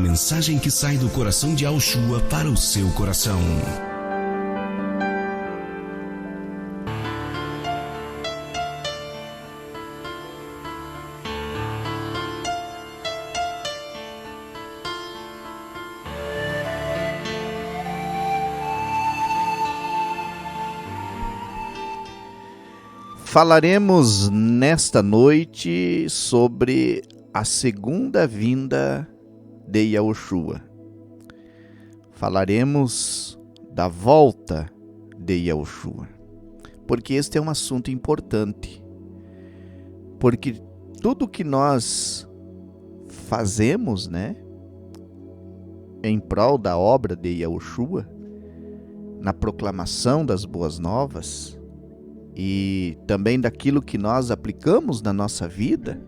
mensagem que sai do coração de Yahushua para o seu coração. Falaremos nesta noite sobre a segunda vinda de Yahushua. Falaremos da volta de Yahushua, porque este é um assunto importante. Porque tudo que nós fazemos, em prol da obra de Yahushua, na proclamação das boas novas, e também daquilo que nós aplicamos na nossa vida,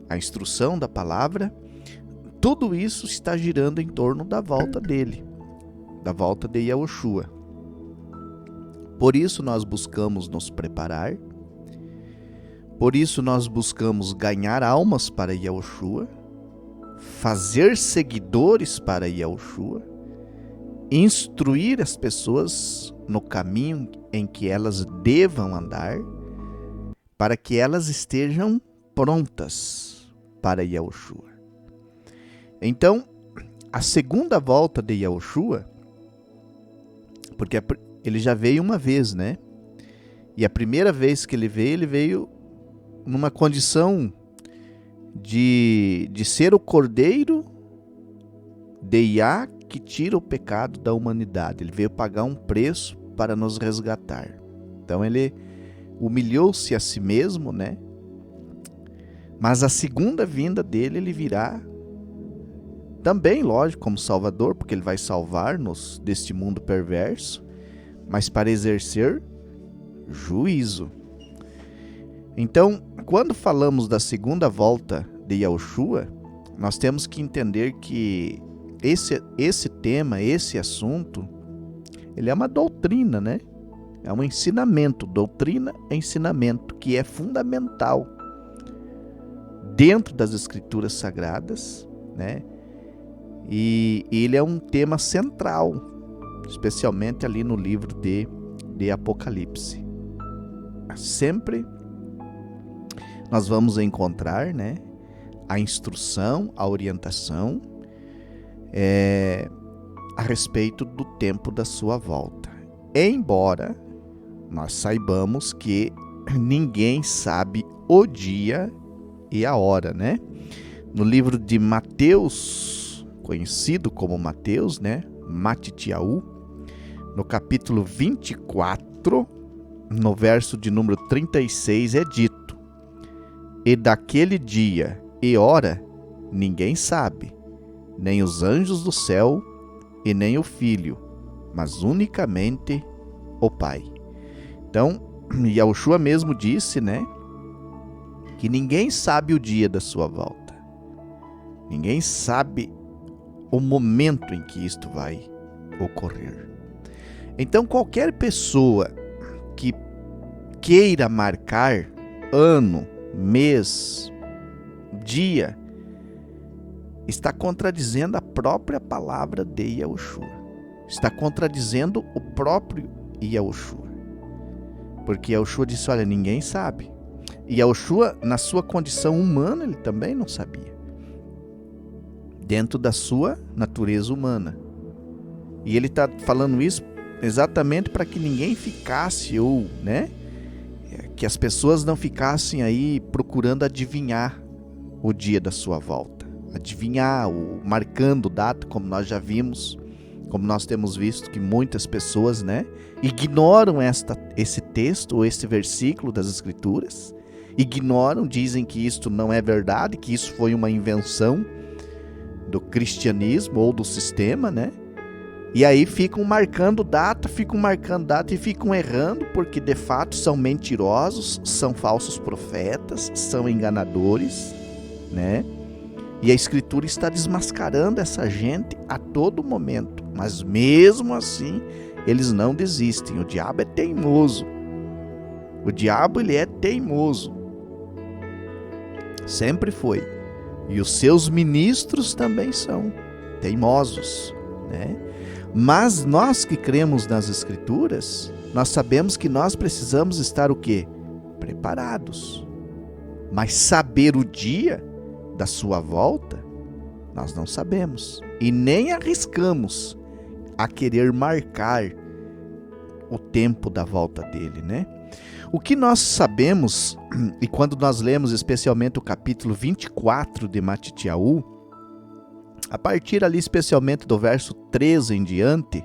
a instrução da palavra, tudo isso está girando em torno da volta dele, da volta de Yahushua. Por isso nós buscamos nos preparar, por isso nós buscamos ganhar almas para Yahushua, fazer seguidores para Yahushua, instruir as pessoas no caminho em que elas devam andar, para que elas estejam prontas para Yahushua. Então, a segunda volta de Yahushua, porque ele já veio uma vez, E a primeira vez que ele veio numa condição de ser o Cordeiro de Yah, que tira o pecado da humanidade. Ele veio pagar um preço para nos resgatar. Então ele humilhou-se a si mesmo, Mas a segunda vinda dele, ele virá também, lógico, como Salvador, porque ele vai salvar-nos deste mundo perverso, mas para exercer juízo. Então, quando falamos da segunda volta de Yahushua, nós temos que entender que esse tema, esse assunto, ele é uma doutrina, É um ensinamento, doutrina é ensinamento, que é fundamental dentro das Escrituras Sagradas, E ele é um tema central, especialmente ali no livro de Apocalipse. Sempre nós vamos encontrar, a instrução, a orientação, a respeito do tempo da sua volta. Embora nós saibamos que ninguém sabe o dia e a hora, No livro de Mateus, conhecido como Mateus, Matitiahu, no capítulo 24, no verso de número 36, é dito: "E daquele dia e hora ninguém sabe, nem os anjos do céu e nem o Filho, mas unicamente o Pai." Então, Yahushua mesmo disse, que ninguém sabe o dia da sua volta. Ninguém sabe o momento em que isto vai ocorrer. Então, qualquer pessoa que queira marcar ano, mês, dia, está contradizendo a própria palavra de Yahushua. Está contradizendo o próprio Yahushua. Porque Yahushua disse, olha, ninguém sabe. E Yahushua, na sua condição humana, ele também não sabia. Dentro da sua natureza humana. E ele está falando isso exatamente para que ninguém ficasse, que as pessoas não ficassem aí procurando adivinhar o dia da sua volta. Adivinhar, marcando data, como nós já vimos, como nós temos visto que muitas pessoas, ignoram esse texto ou esse versículo das Escrituras, ignoram, dizem que isto não é verdade, que isso foi uma invenção do cristianismo ou do sistema, E aí ficam marcando data e ficam errando, porque de fato são mentirosos, são falsos profetas, são enganadores, E a Escritura está desmascarando essa gente a todo momento. Mas mesmo assim, eles não desistem. O diabo é teimoso. O diabo, ele é teimoso. Sempre foi. e os seus ministros também são teimosos, né? Mas nós que cremos nas Escrituras, nós sabemos que nós precisamos estar o quê? Preparados. Mas saber o dia da sua volta, nós não sabemos. E nem arriscamos a querer marcar o tempo da volta dele, né? O que nós sabemos, e quando nós lemos especialmente o capítulo 24 de Matitiahu, a partir ali especialmente do verso 13 em diante,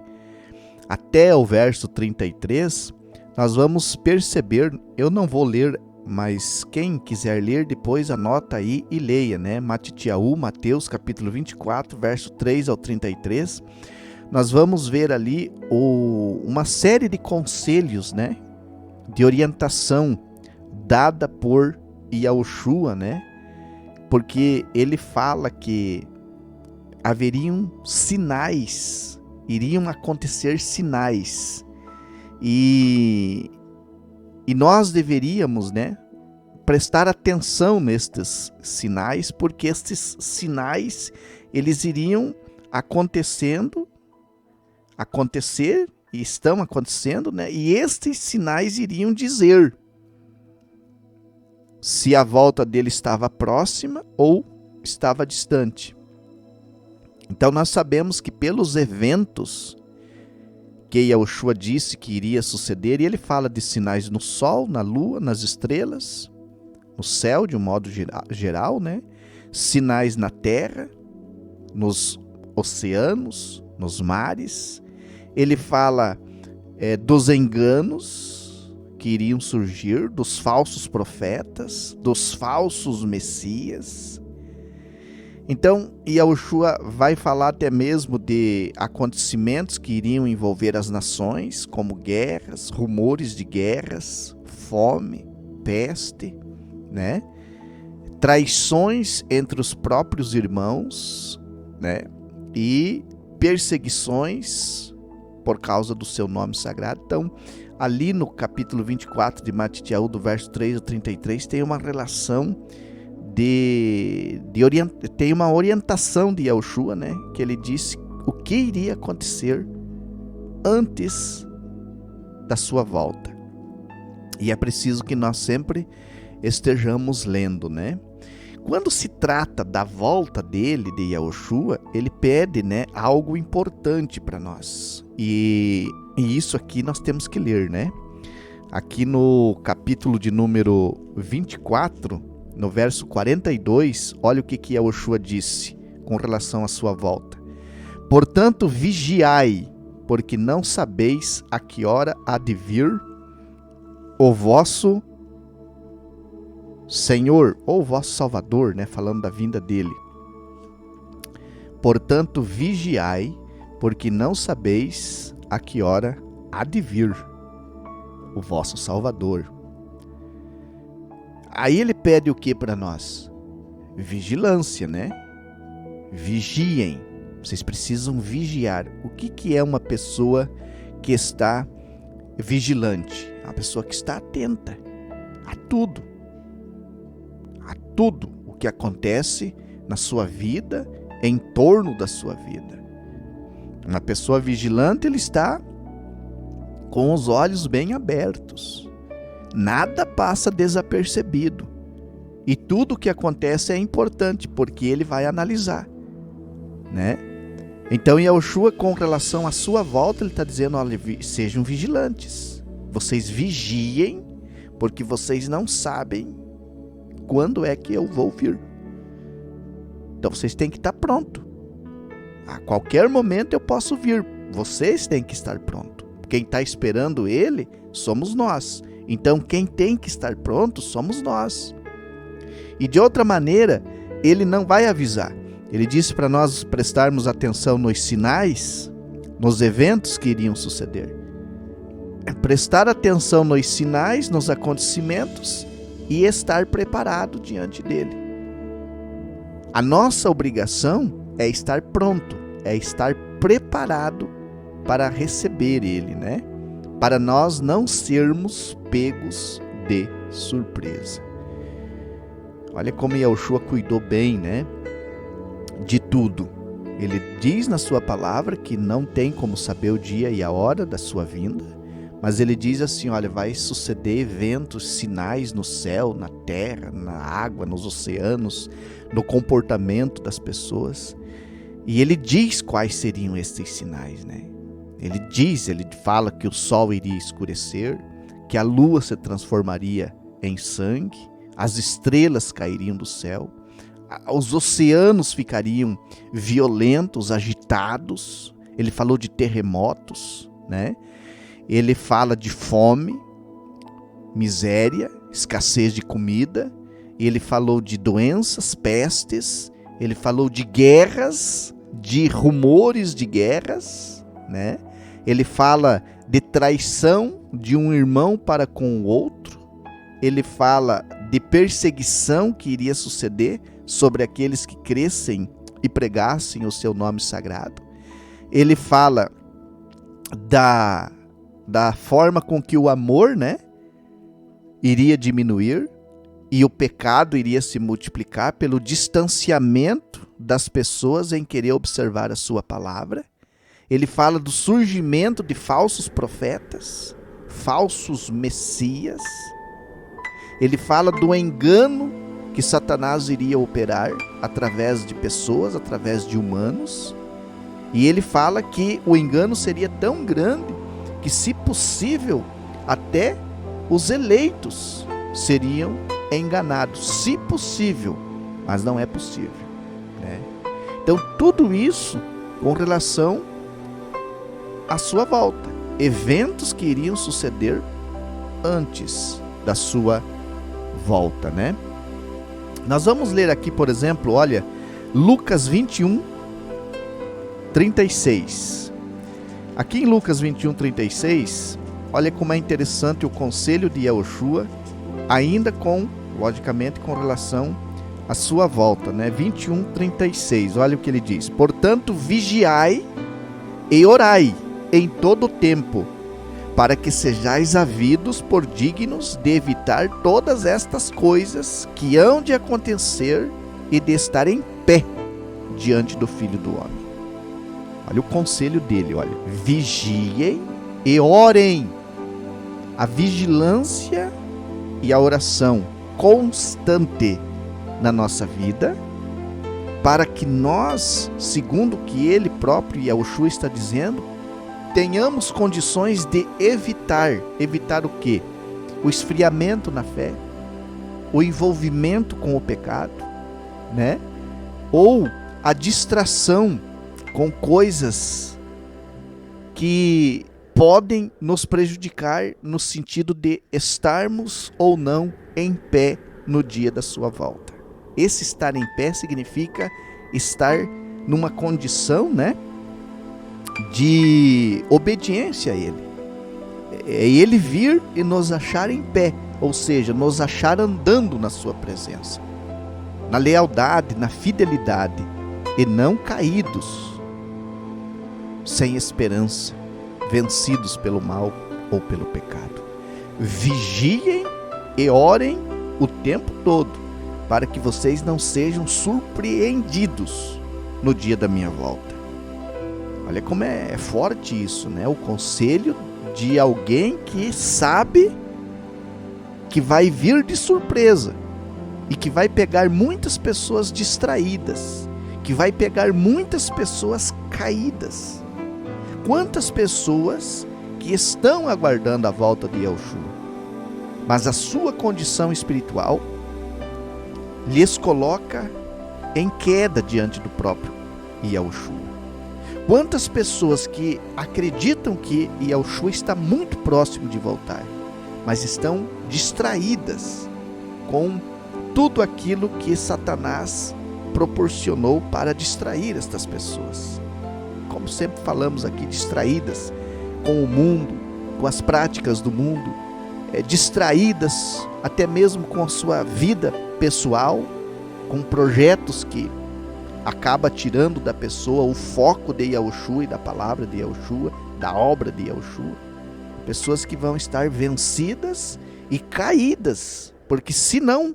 até o verso 33, nós vamos perceber, eu não vou ler, mas quem quiser ler depois anota aí e leia, né? Matitiahu, Mateus capítulo 24, verso 3 ao 33, nós vamos ver ali uma série de conselhos, né? De orientação dada por Yahushua, né? Porque ele fala que haveriam sinais, iriam acontecer sinais, e nós deveríamos, né, prestar atenção nestes sinais, porque estes sinais, eles iriam acontecer e estão acontecendo, né? E estes sinais iriam dizer se a volta dele estava próxima ou estava distante. Então nós sabemos que pelos eventos que Yahushua disse que iria suceder, e ele fala de sinais no sol, na lua, nas estrelas, no céu de um modo geral, né? Sinais na terra, nos oceanos, nos mares. Ele fala dos enganos que iriam surgir, dos falsos profetas, dos falsos messias. Então, Yahushua vai falar até mesmo de acontecimentos que iriam envolver as nações, como guerras, rumores de guerras, fome, peste, né? Traições entre os próprios irmãos, né? E perseguições por causa do seu nome sagrado. Então, ali no capítulo 24 de Matitiahu, do verso 3 ao 33, tem uma relação tem uma orientação de Yahushua, né? Que ele disse o que iria acontecer antes da sua volta. E é preciso que nós sempre estejamos lendo, né? Quando se trata da volta dele, de Yahushua, ele pede, né, algo importante para nós. E isso aqui nós temos que ler, né? Aqui no capítulo de número 24, no verso 42, olha o que Yahushua disse com relação à sua volta. Portanto, vigiai, porque não sabeis a que hora há de vir o vosso Senhor, ou vosso Salvador, né? Falando da vinda dele. Portanto, vigiai, porque não sabeis a que hora há de vir o vosso Salvador. Aí ele pede o que para nós? Vigilância, né? Vigiem. Vocês precisam vigiar. O que é uma pessoa que está vigilante? Uma pessoa que está atenta a tudo. A tudo o que acontece na sua vida, em torno da sua vida. Uma pessoa vigilante, ele está com os olhos bem abertos. Nada passa desapercebido. E tudo o que acontece é importante, porque ele vai analisar, né? Então, Yahushua, com relação à sua volta, ele está dizendo, olha, sejam vigilantes. Vocês vigiem, porque vocês não sabem quando é que eu vou vir. Então, vocês têm que estar pronto. A qualquer momento eu posso vir. Vocês têm que estar pronto. Quem está esperando ele, somos nós. Então, quem tem que estar pronto, somos nós. E de outra maneira, ele não vai avisar. Ele disse para nós prestarmos atenção nos sinais, nos eventos que iriam suceder. Prestar atenção nos sinais, nos acontecimentos e estar preparado diante dele. A nossa obrigação é estar pronto, é estar preparado para receber ele, né? Para nós não sermos pegos de surpresa. Olha como Yahushua cuidou bem, né, de tudo. Ele diz na sua palavra que não tem como saber o dia e a hora da sua vinda, mas ele diz assim, olha, vai suceder eventos, sinais no céu, na terra, na água, nos oceanos, no comportamento das pessoas. E ele diz quais seriam esses sinais, né? Ele fala que o sol iria escurecer, que a lua se transformaria em sangue, as estrelas cairiam do céu, os oceanos ficariam violentos, agitados. Ele falou de terremotos, né? Ele fala de fome, miséria, escassez de comida. Ele falou de doenças, pestes. Ele falou de guerras, de rumores de guerras, né? Ele fala de traição de um irmão para com o outro. Ele fala de perseguição que iria suceder sobre aqueles que crescem e pregassem o seu nome sagrado. Ele fala da forma com que o amor, né, iria diminuir e o pecado iria se multiplicar pelo distanciamento das pessoas em querer observar a sua palavra. Ele fala do surgimento de falsos profetas, falsos messias. Ele fala do engano que Satanás iria operar através de pessoas, através de humanos. E ele fala que o engano seria tão grande que, se possível, até os eleitos seriam enganados. Se possível, mas não é possível, né? Então, tudo isso com relação à sua volta. Eventos que iriam suceder antes da sua volta, né? Nós vamos ler aqui, por exemplo, olha, Lucas 21, 36. Aqui em Lucas 21, 36, olha como é interessante o conselho de Yahushua, ainda logicamente, com relação à sua volta, né? 21, 36, olha o que ele diz. Portanto, vigiai e orai em todo o tempo, para que sejais havidos por dignos de evitar todas estas coisas que hão de acontecer e de estar em pé diante do Filho do Homem. Olha o conselho dele, olha. Vigiem e orem. A vigilância e a oração constante na nossa vida, para que nós, segundo o que ele próprio, Yahushua, está dizendo, tenhamos condições de evitar o quê? O esfriamento na fé, o envolvimento com o pecado, né? Ou a distração com coisas que podem nos prejudicar no sentido de estarmos ou não em pé no dia da sua volta. Esse estar em pé significa estar numa condição, né, de obediência a Ele. É Ele vir e nos achar em pé, ou seja, nos achar andando na sua presença, na lealdade, na fidelidade, e não caídos, sem esperança, vencidos pelo mal ou pelo pecado. Vigiem e orem o tempo todo, para que vocês não sejam surpreendidos no dia da minha volta. Olha como é forte isso, né? O conselho de alguém que sabe que vai vir de surpresa e que vai pegar muitas pessoas distraídas, que vai pegar muitas pessoas caídas. Quantas pessoas que estão aguardando a volta de Yahushua, mas a sua condição espiritual lhes coloca em queda diante do próprio Yahushua. Quantas pessoas que acreditam que Yahushua está muito próximo de voltar, mas estão distraídas com tudo aquilo que Satanás proporcionou para distrair estas pessoas. Como sempre falamos aqui, distraídas com o mundo, com as práticas do mundo, distraídas até mesmo com a sua vida pessoal, com projetos que acaba tirando da pessoa o foco de Yahushua e da palavra de Yahushua, da obra de Yahushua. Pessoas que vão estar vencidas e caídas, porque se não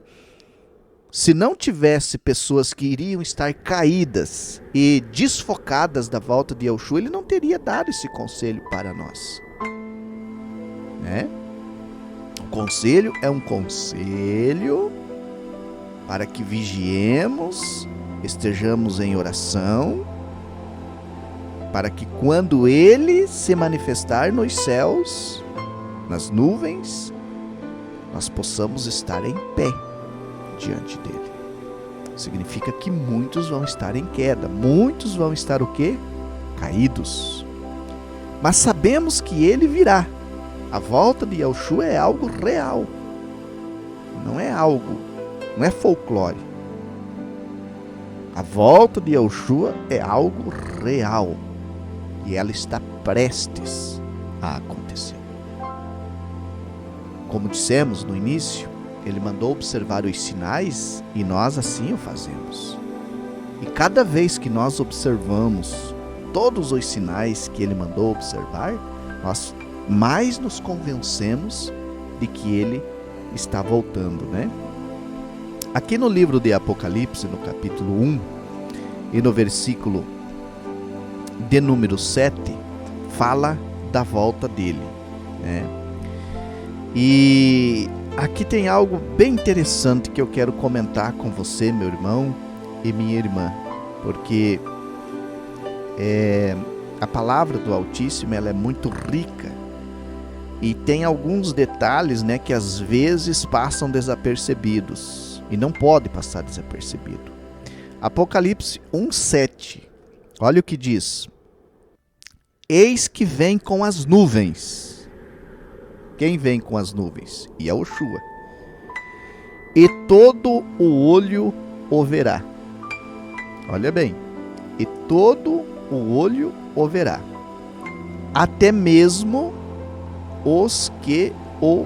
Se não tivesse pessoas que iriam estar caídas e desfocadas da volta de Yahushua, ele não teria dado esse conselho para nós, né? O conselho é um conselho para que vigiemos, estejamos em oração, para que quando ele se manifestar nos céus, nas nuvens, nós possamos estar em pé diante dele. Significa que muitos vão estar em queda, muitos vão estar o quê? Caídos. Mas sabemos que ele virá. A volta de Yahushua é algo real. Não é folclore. A volta de Yahushua é algo real. E ela está prestes a acontecer. Como dissemos no início, ele mandou observar os sinais e nós assim o fazemos. E cada vez que nós observamos todos os sinais que ele mandou observar, nós mais nos convencemos de que ele está voltando, né? Aqui no livro de Apocalipse, no capítulo 1 e no versículo de número 7, fala da volta dele, né? E aqui tem algo bem interessante que eu quero comentar com você, meu irmão e minha irmã, porque a palavra do Altíssimo ela é muito rica e tem alguns detalhes, né, que às vezes passam desapercebidos e não pode passar desapercebido. Apocalipse 1:7, olha o que diz: eis que vem com as nuvens. Quem vem com as nuvens? Yahushua. E todo o olho o verá. Olha bem. E todo o olho o verá. Até mesmo os que o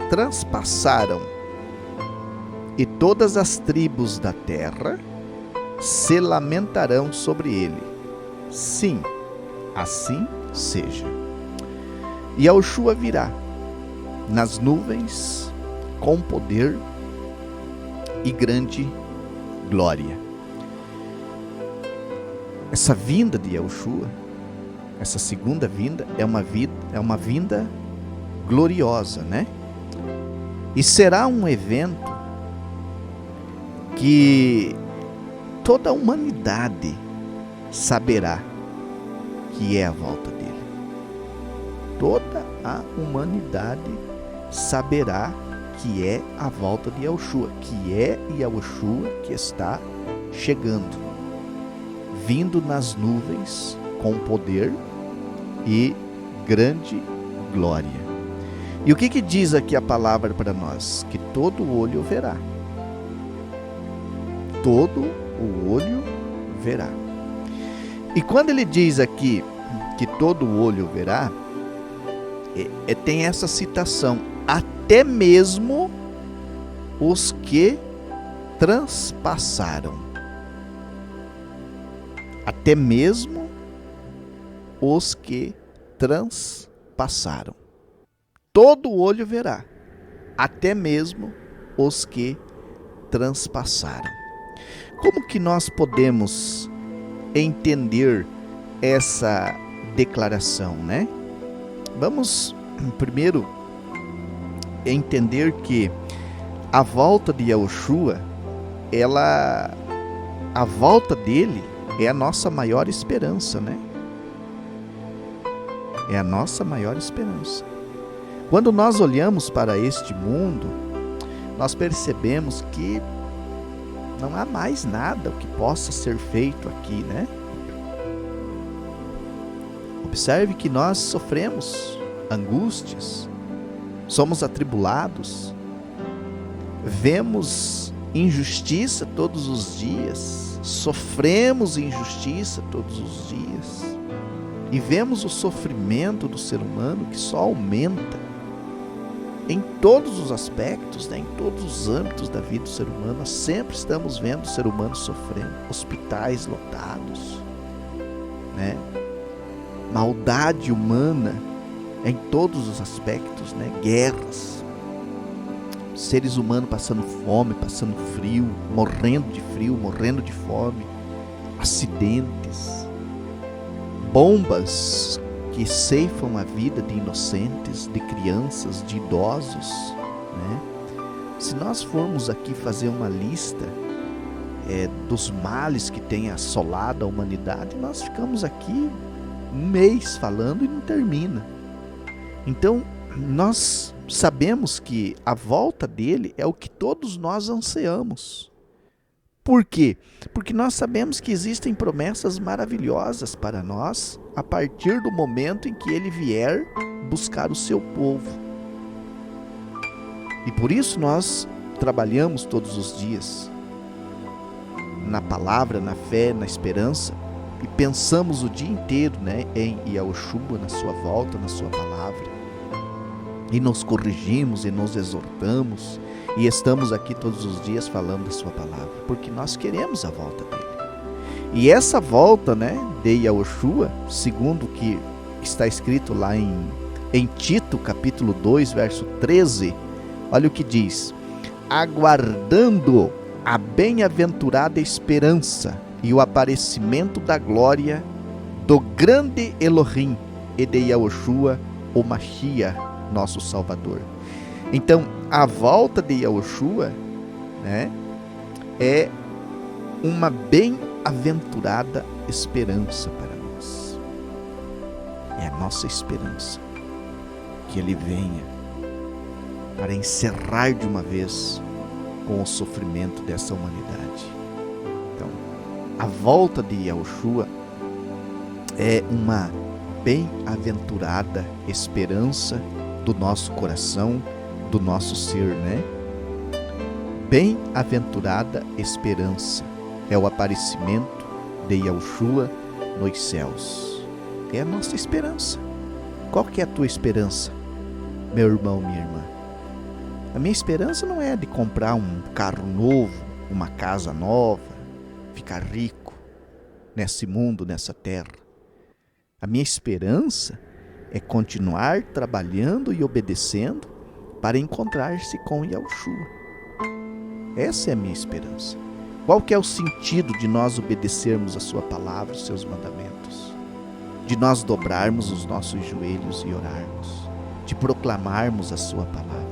transpassaram. E todas as tribos da terra se lamentarão sobre ele. Sim, assim seja. E Yahushua virá nas nuvens com poder e grande glória. Essa vinda de Yahushua, essa segunda vinda, é uma vinda gloriosa, né? E será um evento que toda a humanidade saberá que é a volta dele. Toda a humanidade saberá que é a volta de Yahushua, que é Yahushua que está chegando, vindo nas nuvens com poder e grande glória. E o que diz aqui a palavra para nós? Que todo olho verá. Todo o olho verá. E quando ele diz aqui que todo olho verá, tem essa citação: até mesmo os que transpassaram. Até mesmo os que transpassaram. Todo olho verá, até mesmo os que transpassaram. Como que nós podemos entender essa declaração, né? Vamos primeiro entender que a volta de Yahushua, a volta dele é a nossa maior esperança, né? É a nossa maior esperança. Quando nós olhamos para este mundo, nós percebemos que não há mais nada que possa ser feito aqui, né? Observe que nós sofremos angústias, somos atribulados, vemos injustiça todos os dias, sofremos injustiça todos os dias e vemos o sofrimento do ser humano que só aumenta em todos os aspectos, né? Em todos os âmbitos da vida do ser humano. Nós sempre estamos vendo o ser humano sofrendo, hospitais lotados, né? Maldade humana em todos os aspectos, né? Guerras. seres humanos passando fome, passando frio, morrendo de fome, acidentes, bombas que ceifam a vida de inocentes, de crianças, de idosos, né? Se nós formos aqui fazer uma lista dos males que tem assolado a humanidade, nós ficamos aqui um mês falando e não termina. Então, nós sabemos que a volta dele é o que todos nós ansiamos. Por quê? Porque nós sabemos que existem promessas maravilhosas para nós a partir do momento em que ele vier buscar o seu povo. E por isso nós trabalhamos todos os dias na palavra, na fé, na esperança, e pensamos o dia inteiro, né, em Yahushua, na sua volta, na sua palavra. E nos corrigimos e nos exortamos, e estamos aqui todos os dias falando da sua palavra, porque nós queremos a volta dele. E essa volta, né, de Yahushua, segundo o que está escrito lá em Tito, capítulo 2, verso 13, olha o que diz: aguardando a bem-aventurada esperança e o aparecimento da glória do grande Elohim e de Yahushua, o Mashiach, nosso Salvador. Então, a volta de Yahushua, né, é uma bem-aventurada esperança para nós. É a nossa esperança que ele venha para encerrar de uma vez com o sofrimento dessa humanidade. Então, a volta de Yahushua é uma bem-aventurada esperança do nosso coração, do nosso ser, né? Bem-aventurada esperança é o aparecimento de Yahushua nos céus. É a nossa esperança. Qual que é a tua esperança, meu irmão, minha irmã? A minha esperança não é de comprar um carro novo, uma casa nova, ficar rico nesse mundo, nessa terra. A minha esperança é continuar trabalhando e obedecendo para encontrar-se com Yahushua. Essa é a minha esperança. Qual que é o sentido de nós obedecermos a sua palavra, os seus mandamentos? De nós dobrarmos os nossos joelhos e orarmos? De proclamarmos a sua palavra?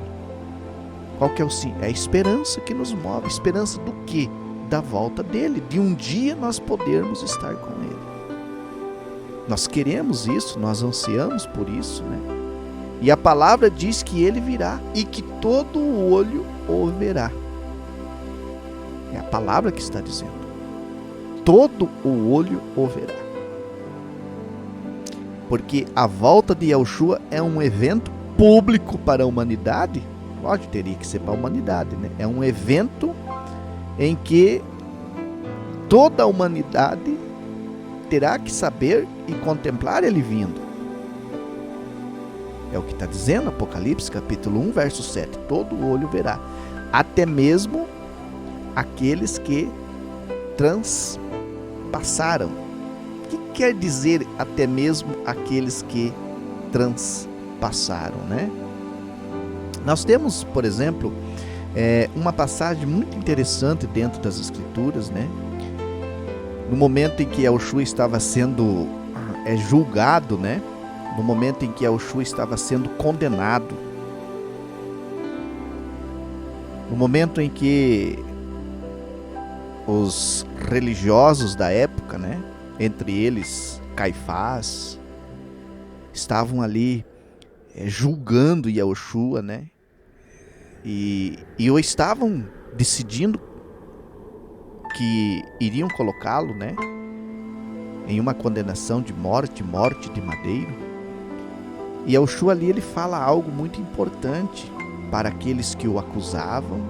Qual que é a esperança que nos move? Esperança do quê? Da volta dele, de um dia nós podermos estar com ele. Nós queremos isso, nós ansiamos por isso, né? E a palavra diz que ele virá e que todo o olho o verá. É a palavra que está dizendo. Todo o olho o verá. Porque a volta de Yahushua é um evento público para a humanidade. Lógico, teria que ser para a humanidade, né? É um evento em que toda a humanidade terá que saber e contemplar ele vindo. É o que está dizendo Apocalipse capítulo 1, verso 7. Todo o olho verá, até mesmo aqueles que transpassaram. O que quer dizer até mesmo aqueles que transpassaram, né? Nós temos, por exemplo, uma passagem muito interessante dentro das Escrituras, né? No momento em que Yahushua estava sendo julgado, né? No momento em que Yahushua estava sendo condenado, no momento em que os religiosos da época, né? Entre eles Caifás, estavam ali julgando Yahushua, né? E o estavam decidindo que iriam colocá-lo, né, em uma condenação de morte de madeiro. E Yahushua ali ele fala algo muito importante para aqueles que o acusavam,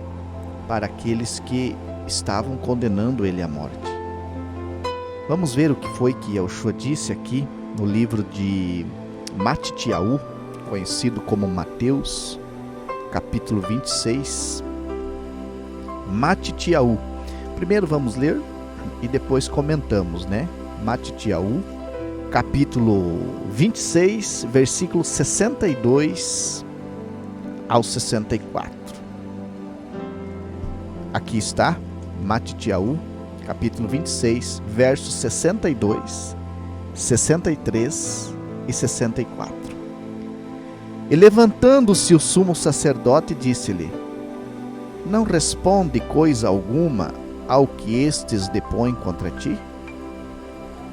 para aqueles que estavam condenando ele à morte. Vamos ver o que foi que Yahushua disse aqui no livro de Matitiahu, conhecido como Mateus, capítulo 26. Matitiahu. Primeiro vamos ler e depois comentamos, né? Matitiahu, capítulo 26, versículos 62 ao 64. Aqui está, Matitiahu, capítulo 26, versos 62, 63 e 64. E levantando-se o sumo sacerdote, disse-lhe: não responde coisa alguma ao que estes depõem contra ti?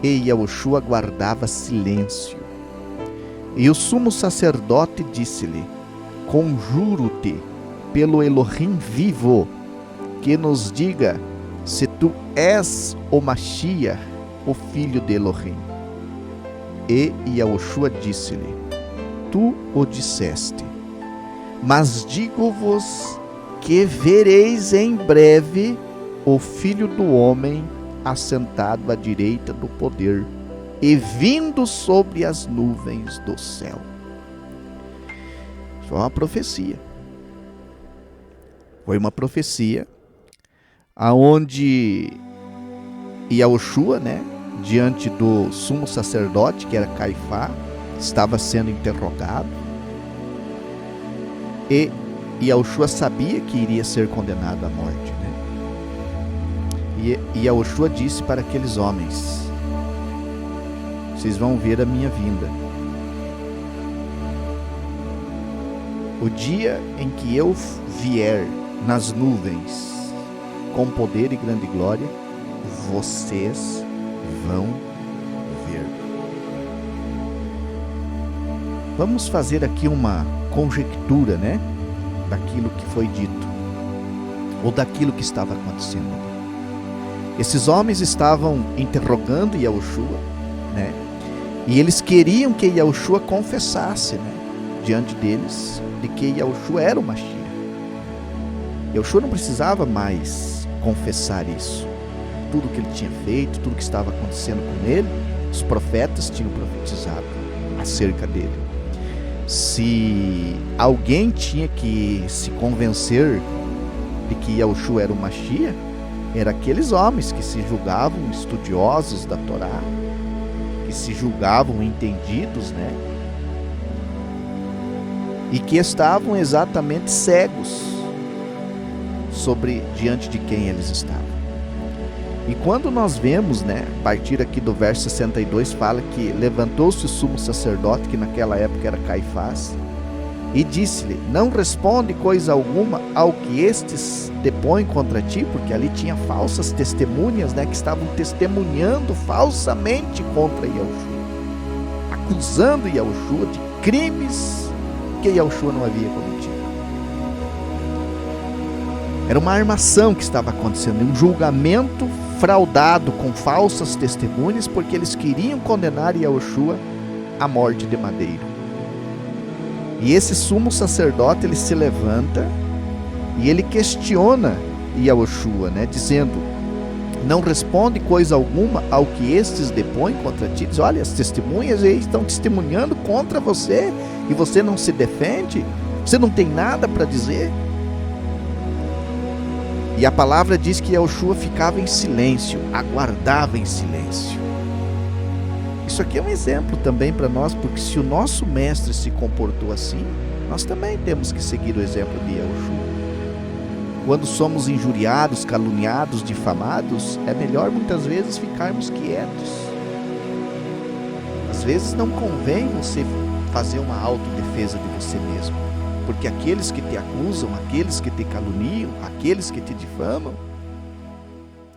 E Yahushua guardava silêncio. E o sumo sacerdote disse-lhe: conjuro-te pelo Elohim vivo, que nos diga se tu és o Mashiach, o filho de Elohim. E Yahushua disse-lhe: tu o disseste, mas digo-vos que vereis em breve o Filho do Homem assentado à direita do poder e vindo sobre as nuvens do céu. Foi uma profecia. Foi uma profecia aonde Yahushua, diante do sumo sacerdote, que era Caifás, estava sendo interrogado, e Yahushua sabia que iria ser condenado à morte, E Yahushua disse para aqueles homens: vocês vão ver a minha vinda. O dia em que eu vier nas nuvens com poder e grande glória, vocês vão ver. Vamos fazer aqui uma conjectura, daquilo que foi dito, ou daquilo que estava acontecendo. Esses homens estavam interrogando Yahushua, e eles queriam que Yahushua confessasse, diante deles, de que Yahushua era o Mashiach. Yahushua não precisava mais confessar isso. Tudo que ele tinha feito, tudo que estava acontecendo com ele, os profetas tinham profetizado acerca dele. Se alguém tinha que se convencer de que Yahushua era o Mashiach, eram aqueles homens que se julgavam estudiosos da Torá, que se julgavam entendidos, e que estavam exatamente cegos diante de quem eles estavam. E quando nós vemos, a partir aqui do verso 62, fala que levantou-se o sumo sacerdote, que naquela época era Caifás, e disse-lhe: não responde coisa alguma ao que estes depõem contra ti, porque ali tinha falsas testemunhas, que estavam testemunhando falsamente contra Yahushua, acusando Yahushua de crimes que Yahushua não havia cometido. Era uma armação que estava acontecendo, um julgamento fraudado com falsas testemunhas, porque eles queriam condenar Yahushua à morte de madeiro. E esse sumo sacerdote, ele se levanta e ele questiona Yahushua, dizendo: não responde coisa alguma ao que estes depõem contra ti. Diz: olha, as testemunhas aí estão testemunhando contra você e você não se defende? Você não tem nada para dizer? E a palavra diz que Yahushua ficava em silêncio, aguardava em silêncio. Isso aqui é um exemplo também para nós, porque se o nosso mestre se comportou assim, nós também temos que seguir o exemplo de Yahushua. Quando somos injuriados, caluniados, difamados, é melhor muitas vezes ficarmos quietos. Às vezes não convém você fazer uma autodefesa de você mesmo, porque aqueles que te acusam, aqueles que te caluniam, aqueles que te difamam,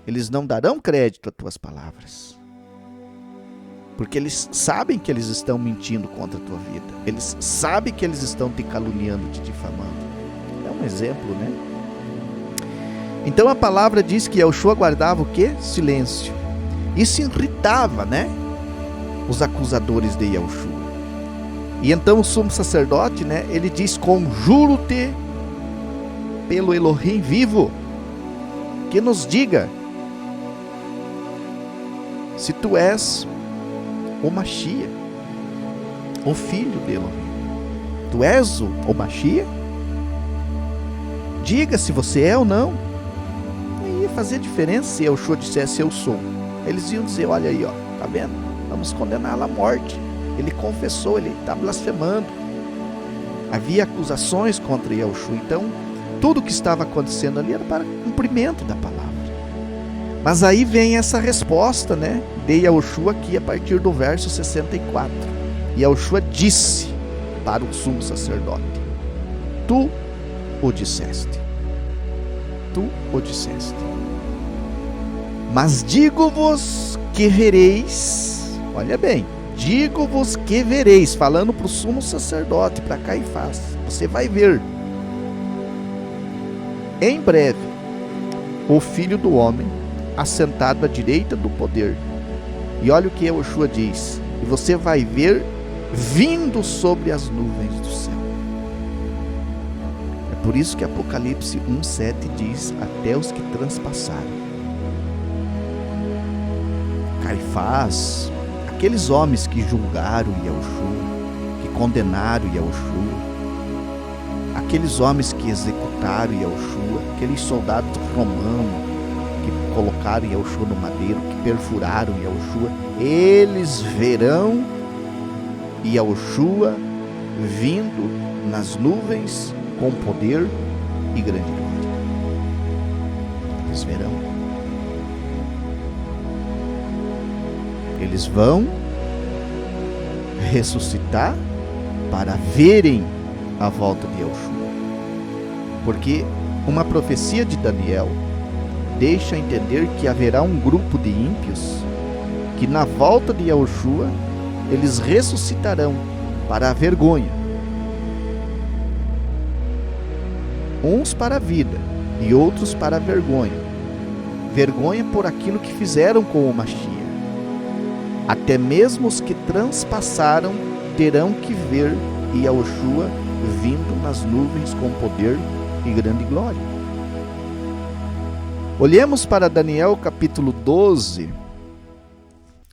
eles não darão crédito às tuas palavras, porque eles sabem que eles estão mentindo contra a tua vida, eles sabem que eles estão te caluniando, te difamando. É um exemplo, Então a palavra diz que Yahushua guardava o quê? Silêncio. Isso irritava, os acusadores de Yahushua. E então o sumo sacerdote, ele diz: conjuro-te pelo Elohim vivo, que nos diga se tu és o Mashiach, o filho de Elohim. Tu és o Mashiach? Diga se você é ou não. Não ia fazer diferença se Yahushua dissesse: eu sou. Eles iam dizer: olha aí, tá vendo? Vamos condená-lo à morte. Ele confessou, ele está blasfemando. Havia acusações contra Yahushua. Então Tudo o que estava acontecendo ali era para cumprimento da palavra. Mas aí vem essa resposta, né? De Yahushua aqui a partir do verso 64. Yahushua disse para o sumo sacerdote: tu o disseste. Tu o disseste. Mas digo-vos que vereis, olha bem, digo-vos que vereis, falando para o sumo sacerdote, para Caifás, você vai ver, em breve, o Filho do Homem assentado à direita do poder. E olha o que Yahushua diz: e você vai ver vindo sobre as nuvens do céu. É por isso que Apocalipse 1:7 diz: até os que transpassaram. Caifás, aqueles homens que julgaram Yahushua, que condenaram Yahushua, aqueles homens que executaram Yahushua, aqueles soldados romanos que colocaram Yahushua no madeiro, que perfuraram Yahushua, eles verão Yahushua vindo nas nuvens com poder e grande glória. Eles verão. Eles vão ressuscitar para verem a volta de Yahushua. Porque uma profecia de Daniel deixa entender que haverá um grupo de ímpios que na volta de Yahushua eles ressuscitarão para a vergonha. Uns para a vida e outros para a vergonha. Vergonha por aquilo que fizeram com o Mashiach. Até mesmo os que transpassaram terão que ver Yahushua vindo nas nuvens com poder e grande glória. Olhemos para Daniel capítulo 12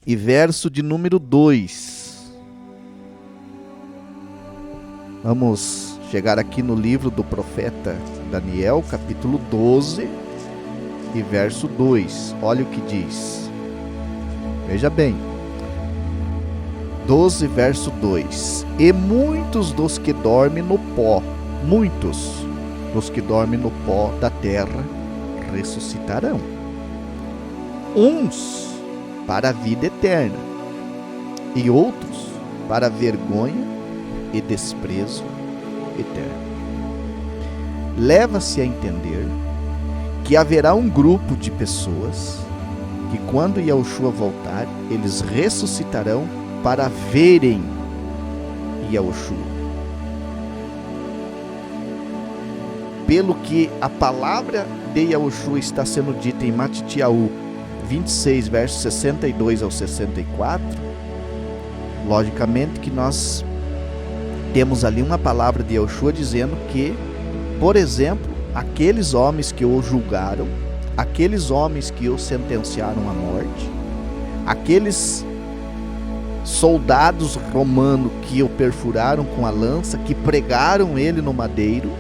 e verso de número 2. Vamos chegar aqui no livro do profeta Daniel, capítulo 12 e verso 2. Olha o que diz. Veja bem. 12, verso 2. E muitos dos que dormem no pó, muitos dos que dormem no pó da terra ressuscitarão. Uns para a vida eterna e outros para a vergonha e desprezo eterno. Leva-se a entender que haverá um grupo de pessoas que quando Yahushua voltar, eles ressuscitarão para verem Yahushua. Pelo que a palavra de Yahushua está sendo dita em Matitiahu 26, versos 62 ao 64, logicamente que nós temos ali uma palavra de Yahushua dizendo que, por exemplo, aqueles homens que o julgaram, aqueles homens que o sentenciaram à morte, aqueles soldados romanos que o perfuraram com a lança, que pregaram ele no madeiro,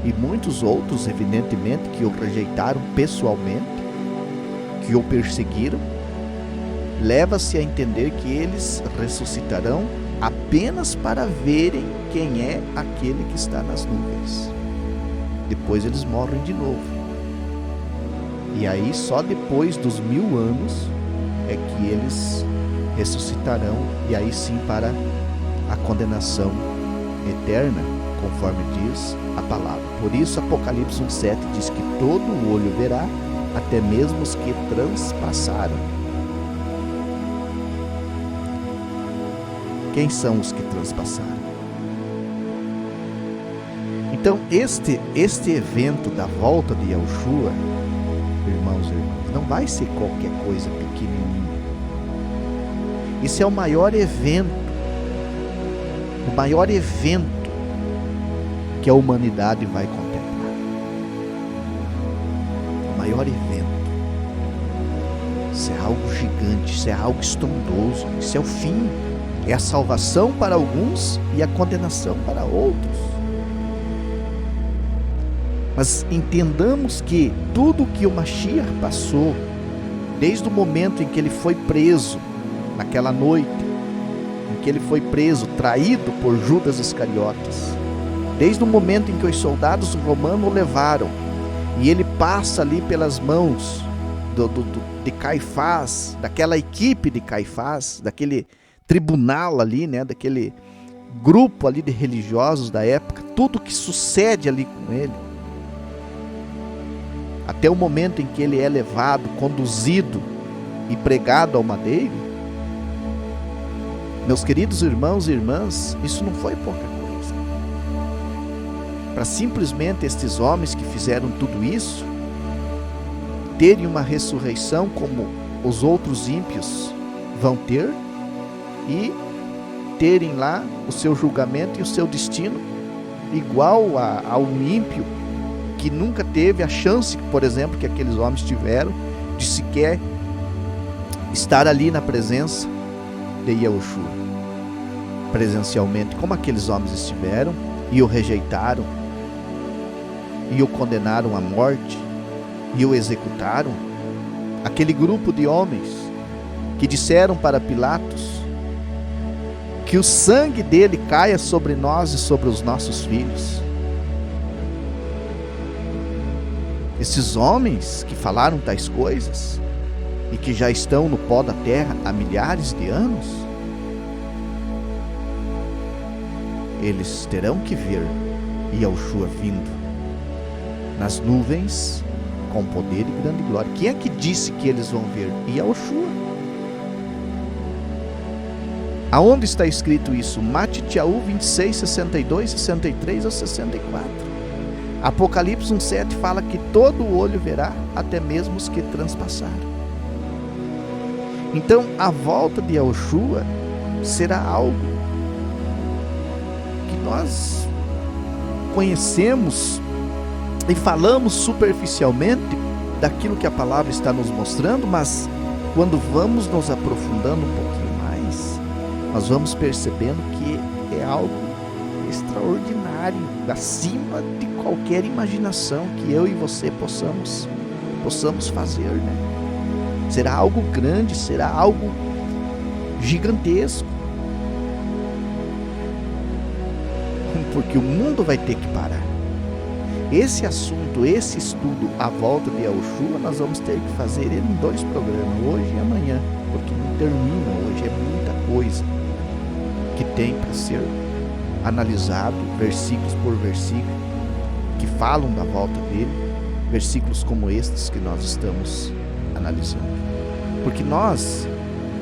e muitos outros, evidentemente, que o rejeitaram pessoalmente, que o perseguiram, leva-se a entender que eles ressuscitarão apenas para verem quem é aquele que está nas nuvens. Depois eles morrem de novo. E aí só depois dos 1000 anos é que eles ressuscitarão, e aí sim para a condenação eterna, conforme diz a palavra. Por isso Apocalipse 1:7 diz que todo o olho verá, até mesmo os que transpassaram. Quem são os que transpassaram? Então este evento da volta de Yahushua, irmãos e irmãs, não vai ser qualquer coisa pequenininha. Isso é o maior evento que a humanidade vai contemplar. O maior evento. Isso é algo gigante, isso é algo estrondoso, isso é o fim. É a salvação para alguns e a condenação para outros. Mas entendamos que tudo que o Mashiach passou, desde o momento em que ele foi preso, naquela noite, em que ele foi preso, traído por Judas Iscariotes, Desde o momento em que os soldados romanos o levaram, e ele passa ali pelas mãos de Caifás, daquela equipe de Caifás, daquele tribunal ali, né, daquele grupo ali de religiosos da época, tudo que sucede ali com ele, até o momento em que ele é levado, conduzido e pregado ao madeiro, meus queridos irmãos e irmãs, isso não foi pouca coisa. Para simplesmente estes homens que fizeram tudo isso terem uma ressurreição como os outros ímpios vão ter e terem lá o seu julgamento e o seu destino igual ao ímpio que nunca teve a chance, por exemplo, que aqueles homens tiveram de sequer estar ali na presença de Yahushua presencialmente, como aqueles homens estiveram e o rejeitaram e o condenaram à morte e o executaram. Aquele grupo de homens que disseram para Pilatos que o sangue dele caia sobre nós e sobre os nossos filhos. Esses homens que falaram tais coisas e que já estão no pó da terra há milhares de anos, eles terão que ver Yahushua vindo nas nuvens com poder e grande glória. Quem é que disse que eles vão ver? Yahushua. Aonde está escrito isso? Matitiahu 26, 62, 63 ou 64. Apocalipse 1,7 fala que todo olho verá, até mesmo os que transpassaram. Então, a volta de Yahushua será algo que nós conhecemos e falamos superficialmente daquilo que a palavra está nos mostrando, mas quando vamos nos aprofundando um pouquinho mais, nós vamos percebendo que é algo extraordinário, acima de qualquer imaginação que eu e você possamos fazer, né? Será algo grande, será algo gigantesco, porque o mundo vai ter que parar. Esse assunto, esse estudo, a volta de Yahushua, nós vamos ter que fazer ele em 2 programas, hoje e amanhã, porque não termina hoje, é muita coisa que tem para ser analisado, versículos por versículo, que falam da volta dele, versículos como estes que nós estamos analisando. Porque nós,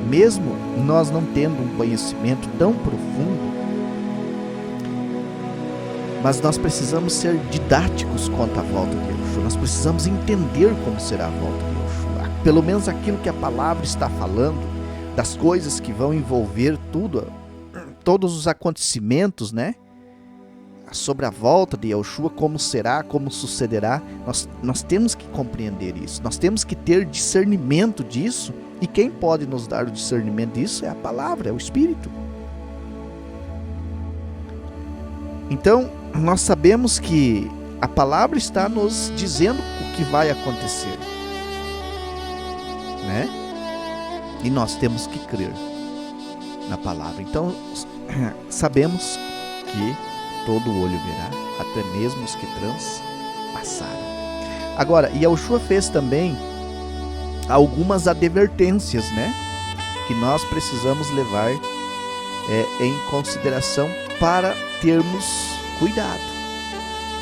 mesmo nós não tendo um conhecimento tão profundo, mas nós precisamos ser didáticos quanto à volta de Yahushua. Nós precisamos entender como será a volta de Yahushua. Pelo menos aquilo que a palavra está falando, das coisas que vão envolver todos os acontecimentos, né? Sobre a volta de Yahushua, como será, como sucederá. Nós temos que compreender isso. Nós temos que ter discernimento disso. E quem pode nos dar o discernimento disso é a palavra, é o Espírito. Então, nós sabemos que a palavra está nos dizendo o que vai acontecer, né? E nós temos que crer na palavra. Então, sabemos que todo olho verá, até mesmo os que transpassaram. Agora, Yahushua fez também algumas advertências, né? Que nós precisamos levar em consideração para termos cuidado,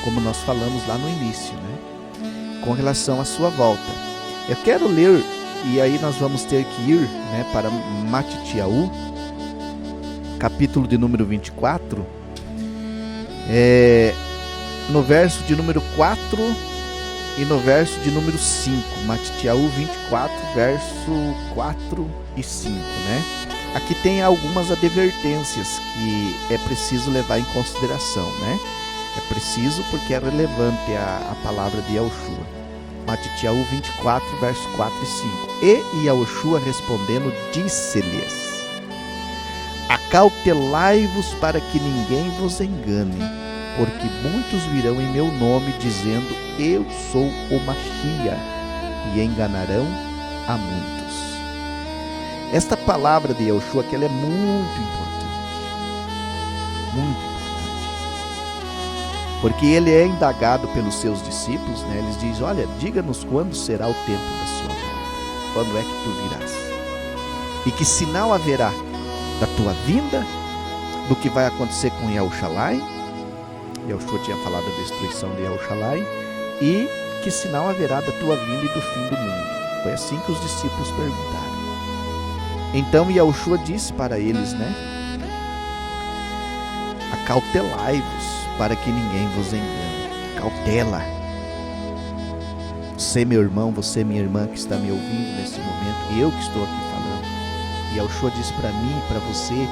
como nós falamos lá no início, né? Com relação à sua volta. Eu quero ler, e aí nós vamos ter que ir, né, para Matitiahu, capítulo de número 24, no verso de número 4 e no verso de número 5. Matitiahu 24, verso 4 e 5, né? Aqui tem algumas advertências que é preciso levar em consideração, né? É preciso porque é relevante a palavra de Yahushua. Matitiahu 24, verso 4 e 5. E Yahushua respondendo, disse-lhes: acautelai-vos para que ninguém vos engane, porque muitos virão em meu nome dizendo, eu sou o Mashiach, e enganarão a muitos. Esta palavra de Yahushua, que ela é muito importante. Muito importante. Porque ele é indagado pelos seus discípulos, né? Eles dizem, olha, diga-nos quando será o tempo da sua volta. Quando é que tu virás? E que sinal haverá da tua vinda, do que vai acontecer com Yahushua? Yahushua tinha falado da destruição de Yahushua. E que sinal haverá da tua vinda e do fim do mundo? Foi assim que os discípulos perguntaram. Então Yahushua disse para eles, né? Acautelai-vos para que ninguém vos engane. Cautela. Você, meu irmão, você, minha irmã que está me ouvindo nesse momento, eu que estou aqui falando. E Yahushua disse para mim e para você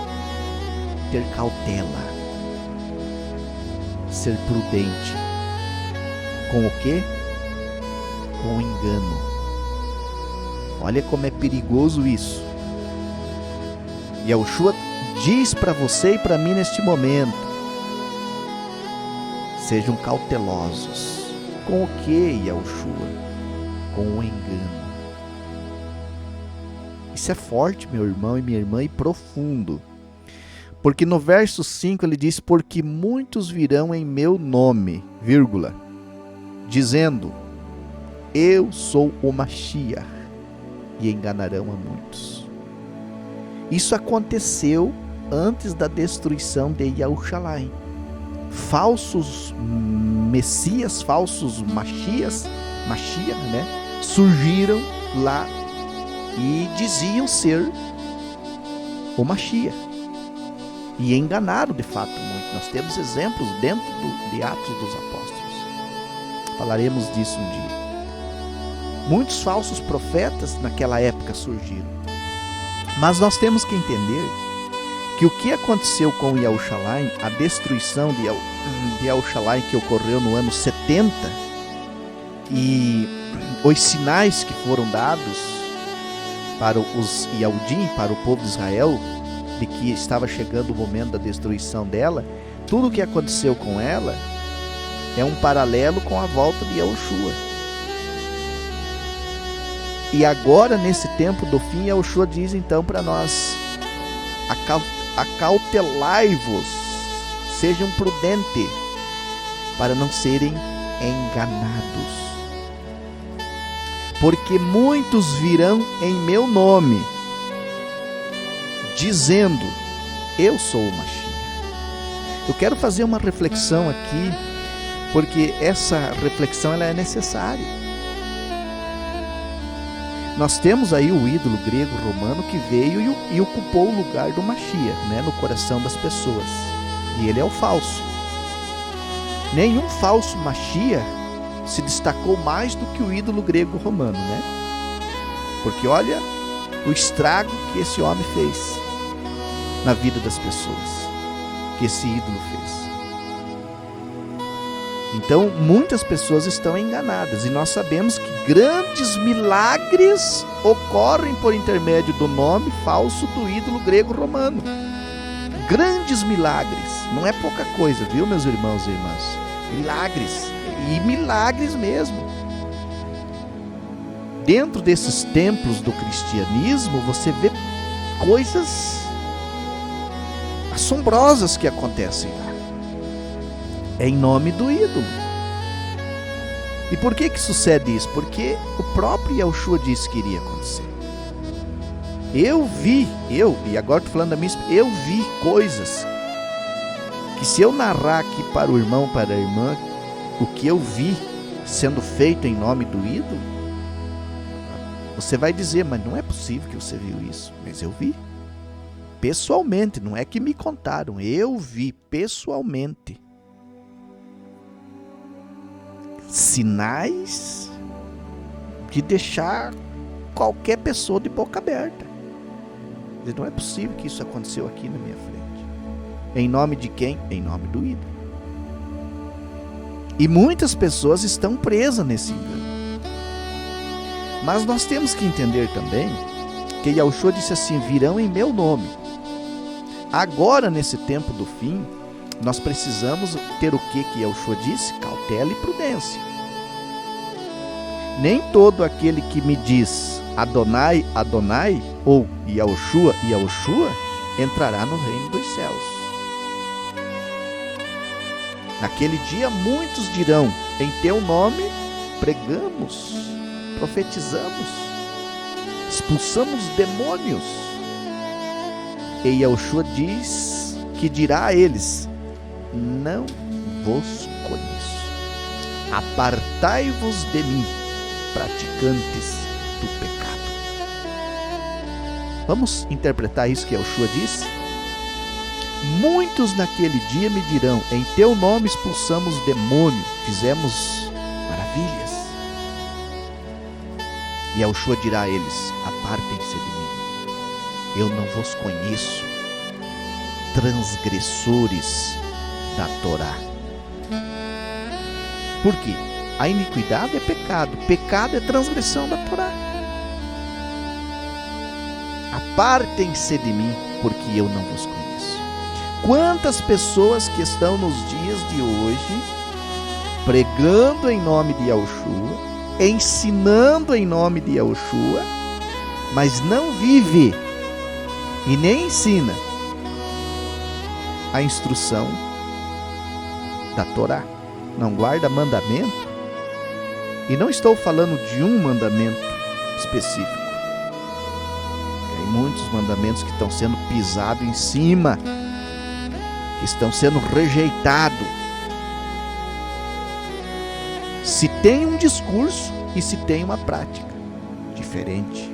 ter cautela. Ser prudente. Com o quê? Com o engano. Olha como é perigoso isso. Yahushua diz para você e para mim neste momento: sejam cautelosos. Com o que, Yahushua? Com o engano. Isso é forte, meu irmão e minha irmã, e profundo. Porque no verso 5 ele diz, porque muitos virão em meu nome, vírgula, dizendo, eu sou o Mashiach, e enganarão a muitos. Isso aconteceu antes da destruição de Yahushua. Falsos messias, falsos Mashiach, né, surgiram lá e diziam ser o Mashiach. E enganaram de fato muito. Nós temos exemplos dentro de Atos dos Apóstolos. Falaremos disso um dia. Muitos falsos profetas naquela época surgiram. Mas nós temos que entender que o que aconteceu com Yahushua, a destruição de Yahushua que ocorreu no ano 70, e os sinais que foram dados para os Yahudim, para o povo de Israel, de que estava chegando o momento da destruição dela, tudo o que aconteceu com ela é um paralelo com a volta de Yahushua. E agora, nesse tempo do fim, Yahushua diz então para nós, acautelai-vos, sejam prudentes, para não serem enganados. Porque muitos virão em meu nome, dizendo, eu sou o Mashiach. Eu quero fazer uma reflexão aqui, porque essa reflexão ela é necessária. Nós temos aí o ídolo grego-romano que veio e ocupou o lugar do Mashiach, né, no coração das pessoas. E ele é o falso. Nenhum falso Mashiach se destacou mais do que o ídolo grego-romano, né? Porque olha o estrago que esse homem fez na vida das pessoas, que esse ídolo fez. Então, muitas pessoas estão enganadas, e nós sabemos que grandes milagres ocorrem por intermédio do nome falso do ídolo grego-romano. Grandes milagres, não é pouca coisa, viu, meus irmãos e irmãs? Milagres, e milagres mesmo. Dentro desses templos do cristianismo, você vê coisas assombrosas que acontecem lá. É em nome do ídolo. E por que sucede isso? Porque o próprio Yahushua disse que iria acontecer. E agora estou falando da minha experiência, eu vi coisas que, se eu narrar aqui para o irmão, para a irmã, o que eu vi sendo feito em nome do ídolo, você vai dizer, mas não é possível que você viu isso. Mas eu vi pessoalmente, não é que me contaram, eu vi pessoalmente sinais de deixar qualquer pessoa de boca aberta. Não é possível que isso aconteceu aqui na minha frente. Em nome de quem? Em nome do ídolo. E muitas pessoas estão presas nesse engano. Mas nós temos que entender também que Yahushua disse assim, virão em meu nome. Agora, nesse tempo do fim, nós precisamos ter o que Yahushua disse? Cautela e prudência. Nem todo aquele que me diz Adonai, Adonai, ou Yahushua, Yahushua, entrará no reino dos céus. Naquele dia muitos dirão: em teu nome pregamos, profetizamos, expulsamos demônios. E Yahushua diz que dirá a eles: não vos conheço. Apartai-vos de mim, praticantes do pecado. Vamos interpretar isso que Yahushua disse? Muitos naquele dia me dirão: em teu nome expulsamos demônio, fizemos maravilhas. E Yahushua dirá a eles: apartem-se de mim, eu não vos conheço, transgressores da Torá. Por quê? A iniquidade é pecado, pecado é transgressão da Torá. Apartem-se de mim, porque eu não vos conheço. Quantas pessoas que estão nos dias de hoje pregando em nome de Yahushua, ensinando em nome de Yahushua, mas não vive e nem ensina a instrução da Torá, não guarda mandamento. E não estou falando de um mandamento específico. Tem muitos mandamentos que estão sendo pisados em cima, que estão sendo rejeitados. Se tem um discurso e se tem uma prática diferente.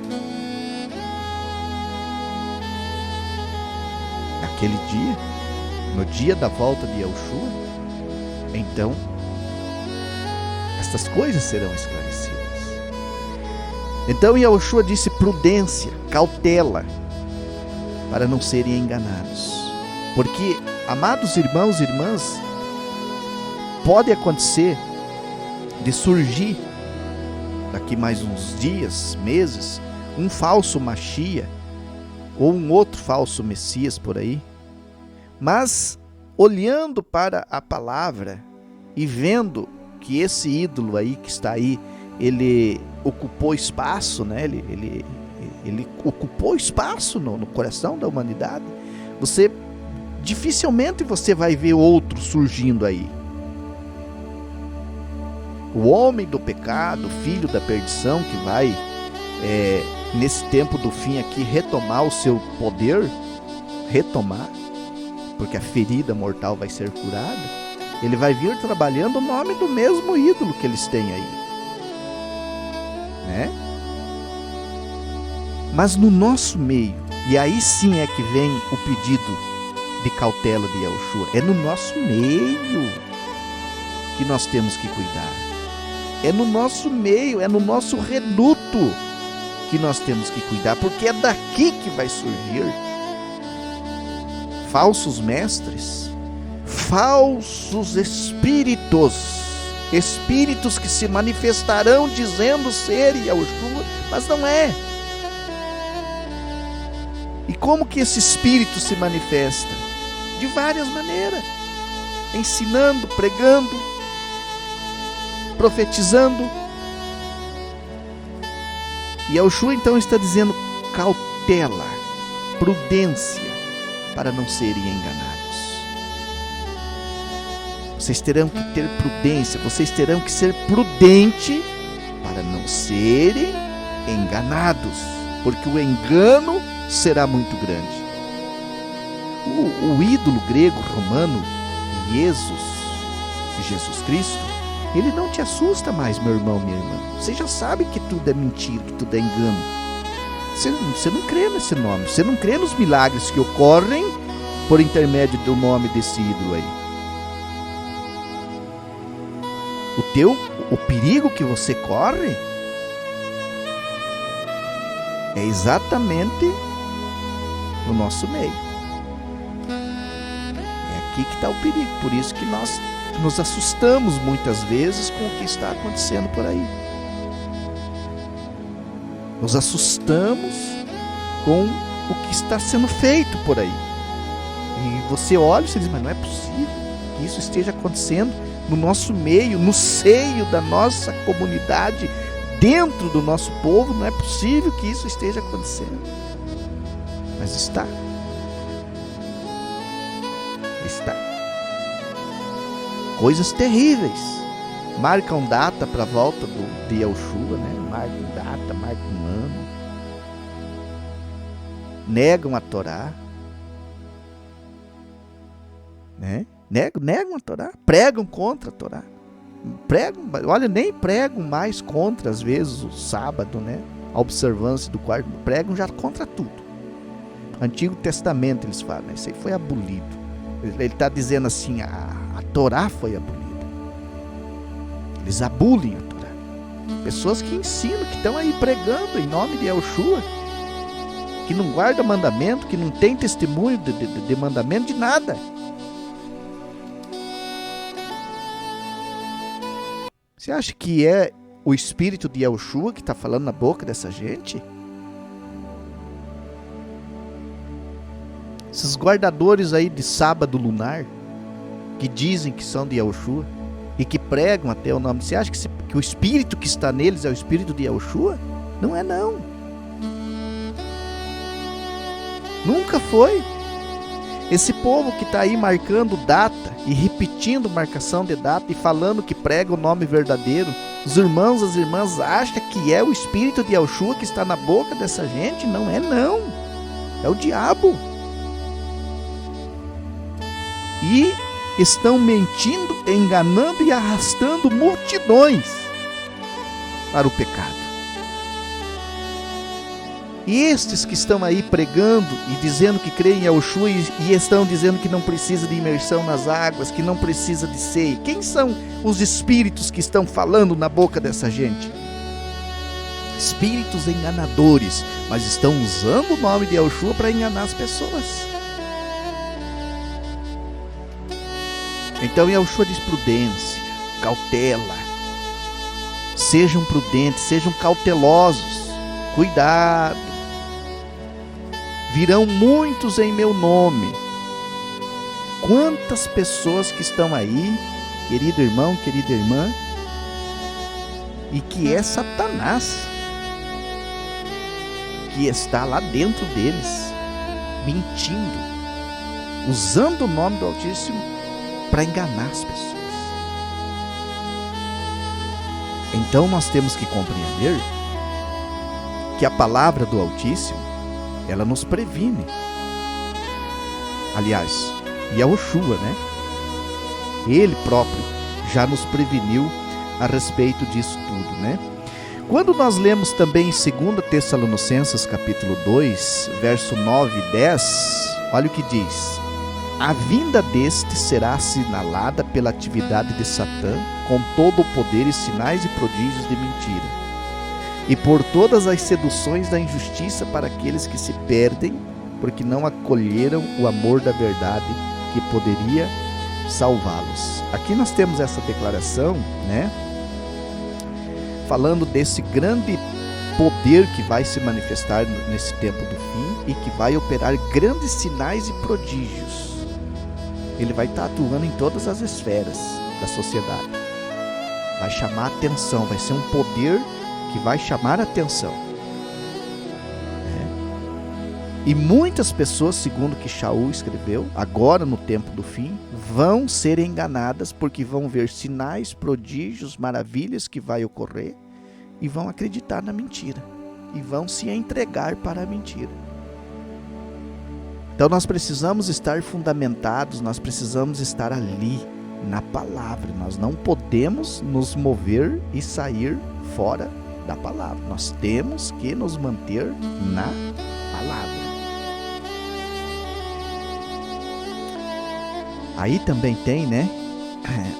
Naquele dia, no dia da volta de Yahushua, então estas coisas serão esclarecidas. Então Yahushua disse: prudência, cautela, para não serem enganados. Porque, amados irmãos e irmãs, pode acontecer de surgir daqui mais uns dias, meses, um falso Machia ou um outro falso Messias por aí. Mas olhando para a palavra e vendo que esse ídolo aí que está aí, ele ocupou espaço, né? Ele ocupou espaço no coração da humanidade. Dificilmente você vai ver outro surgindo aí. O homem do pecado, filho da perdição, que vai nesse tempo do fim aqui retomar o seu poder, porque a ferida mortal vai ser curada. Ele vai vir trabalhando o nome do mesmo ídolo que eles têm aí, né? Mas no nosso meio, e aí sim é que vem o pedido de cautela de Yahushua, é no nosso meio que nós temos que cuidar. É no nosso meio, é no nosso reduto que nós temos que cuidar, porque é daqui que vai surgir falsos mestres, falsos espíritos que se manifestarão dizendo ser Yahushua, mas não é. E como que esse espírito se manifesta? De várias maneiras: ensinando, pregando, profetizando. E Yahushua então está dizendo: cautela, prudência, para não serem enganados. Vocês terão que ter prudência, vocês terão que ser prudentes para não serem enganados, porque o engano será muito grande. O ídolo grego romano, Jesus Cristo, ele não te assusta mais, meu irmão, minha irmã. Você já sabe que tudo é mentira, que tudo é engano. Você não crê nesse nome, você não crê nos milagres que ocorrem por intermédio do nome desse ídolo aí. O perigo que você corre é exatamente no nosso meio. É aqui que está o perigo. Por isso que nós nos assustamos muitas vezes com o que está acontecendo por aí. Nos assustamos com o que está sendo feito por aí. E você olha e você diz: mas não é possível que isso esteja acontecendo no nosso meio, no seio da nossa comunidade, dentro do nosso povo. Não é possível que isso esteja acontecendo. Mas está. Coisas terríveis. Marcam data para a volta de Yahushua, né? Marcam data, marcam um ano. Negam a Torá, né? Negam a Torá, pregam contra a Torá. Nem pregam mais contra, às vezes, o sábado, né? A observância do quarto. Pregam já contra tudo. Antigo Testamento eles falam, isso aí foi abolido. Ele está dizendo assim, a Torá foi abolida. Eles abolem a Torá. Pessoas que ensinam, que estão aí pregando em nome de Yahushua, que não guarda mandamento, que não tem testemunho de mandamento de nada. Você acha que é o espírito de Yahushua que está falando na boca dessa gente? Esses guardadores aí de sábado lunar, que dizem que são de Yahushua e que pregam até o nome. Você acha que o espírito que está neles é o espírito de Yahushua? Não é não. Nunca foi. Esse povo que está aí marcando data e repetindo marcação de data e falando que prega o nome verdadeiro, os irmãos, as irmãs acham que é o espírito de Yahushua que está na boca dessa gente? Não é não. É o diabo. E estão mentindo, enganando e arrastando multidões para o pecado. E estes que estão aí pregando e dizendo que creem em Yahushua e estão dizendo que não precisa de imersão nas águas, que não precisa de ceia. Quem são os espíritos que estão falando na boca dessa gente? Espíritos enganadores, mas estão usando o nome de Yahushua para enganar as pessoas. Então Yahushua diz prudência, cautela. Sejam prudentes, sejam cautelosos. Cuidado. Virão muitos em meu nome. Quantas pessoas que estão aí, querido irmão, querida irmã, e que é Satanás que está lá dentro deles, mentindo, usando o nome do Altíssimo para enganar as pessoas. Então nós temos que compreender que a palavra do Altíssimo, ela nos previne. Aliás, Yahushua, né? Ele próprio já nos preveniu a respeito disso tudo, né? Quando nós lemos também em 2 Tessalonicenses capítulo 2, verso 9 e 10, olha o que diz: a vinda deste será assinalada pela atividade de Satã, com todo o poder e sinais e prodígios de mentira, e por todas as seduções da injustiça para aqueles que se perdem, porque não acolheram o amor da verdade que poderia salvá-los. Aqui nós temos essa declaração, né? Falando desse grande poder que vai se manifestar nesse tempo do fim e que vai operar grandes sinais e prodígios. Ele vai estar atuando em todas as esferas da sociedade. Vai chamar a atenção, vai ser um poder que vai chamar a atenção. E muitas pessoas, segundo que Shaul escreveu, agora no tempo do fim, vão ser enganadas porque vão ver sinais, prodígios, maravilhas que vai ocorrer e vão acreditar na mentira e vão se entregar para a mentira. Então nós precisamos estar fundamentados, nós precisamos estar ali na palavra. Nós não podemos nos mover e sair fora da palavra. Nós temos que nos manter na palavra. Aí também tem, né,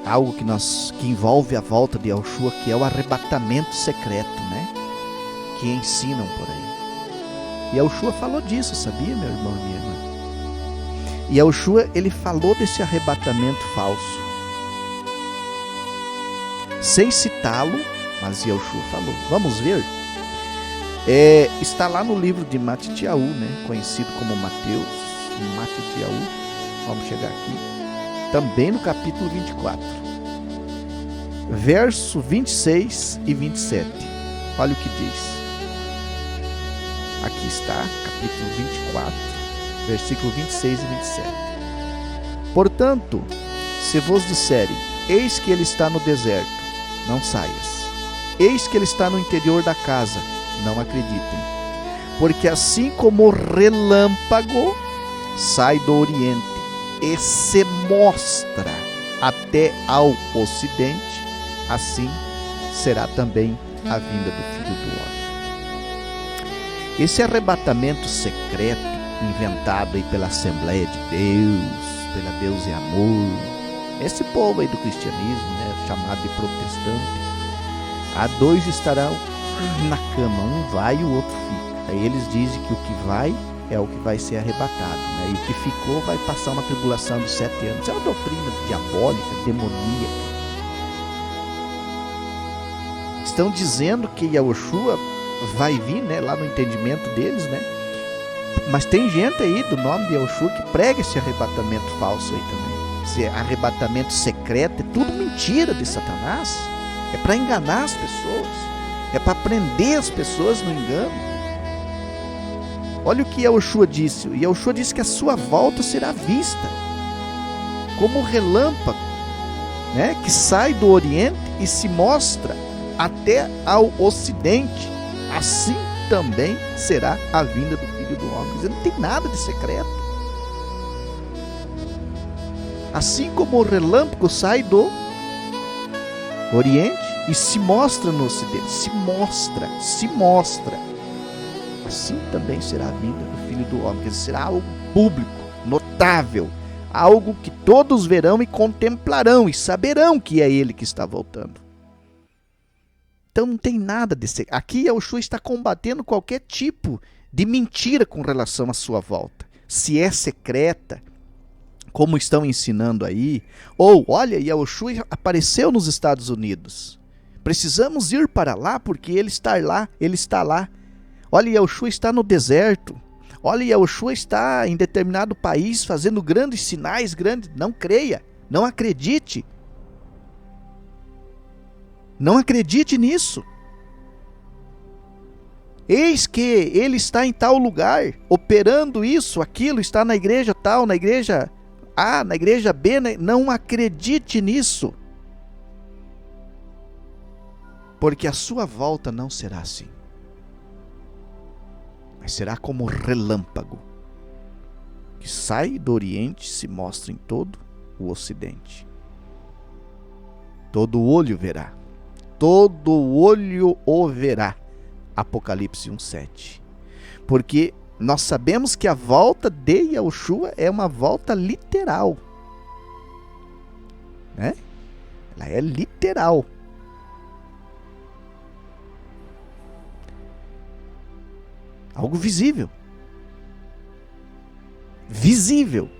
algo que envolve a volta de Yahushua, que é o arrebatamento secreto, né, que ensinam por aí. E Yahushua falou disso, sabia, meu irmão e minha irmã? E Yahushua, ele falou desse arrebatamento falso, sem citá-lo, mas Yahushua falou. Vamos ver? Está lá no livro de Matitiahu, né, conhecido como Mateus, Matitiahu. Vamos chegar aqui. Também no capítulo 24, verso 26 e 27. Olha o que diz. Aqui está, capítulo 24, versículo 26 e 27. Portanto, se vos disserem, Eis que ele está no deserto, não saias. Eis que ele está no interior da casa, não acreditem. Porque assim como o relâmpago sai do oriente e se mostra até ao ocidente, assim será também a vinda do Filho do Homem. Esse arrebatamento secreto, inventado aí pela Assembleia de Deus, pela Deus e Amor, esse povo aí do cristianismo, né, chamado de protestante, há dois estarão na cama, um vai e o outro fica. Aí eles dizem que o que vai é o que vai ser arrebatado, né? E o que ficou vai passar uma tribulação de 7 anos. É uma doutrina diabólica, demoníaca. Estão dizendo que Yahushua vai vir, né, lá no entendimento deles, né? Mas tem gente aí do nome de Yahushua que prega esse arrebatamento falso aí também. Esse arrebatamento secreto é tudo mentira de Satanás. É para enganar as pessoas. É para prender as pessoas no engano. Olha o que Yahushua disse. Yahushua disse que a sua volta será vista como um relâmpago, né, que sai do oriente e se mostra até ao ocidente. Assim também será a vinda do Filho do Homem. Quer dizer, não tem nada de secreto. Assim como o relâmpago sai do oriente e se mostra no ocidente. Se mostra. Assim também será a vinda do Filho do Homem. Quer dizer, será algo público, notável. Algo que todos verão e contemplarão e saberão que é Ele que está voltando. Então não tem nada de secreto. Aqui Yahushua está combatendo qualquer tipo de mentira com relação à sua volta. Se é secreta, como estão ensinando aí, ou olha, Yahushua apareceu nos Estados Unidos. Precisamos ir para lá porque ele está lá. Olha, Yahushua está no deserto. Olha, Yahushua está em determinado país fazendo grandes sinais, Não creia, não acredite. Não acredite nisso. Eis que ele está em tal lugar, operando isso, aquilo, está na igreja tal, na igreja A, na igreja B. Não acredite nisso. Porque a sua volta não será assim. Mas será como relâmpago, que sai do oriente e se mostra em todo o ocidente. Todo olho verá. Todo olho o verá. Apocalipse 1:7. Porque nós sabemos que a volta de Yahushua é uma volta literal, né? Ela é literal. Algo visível. Visível.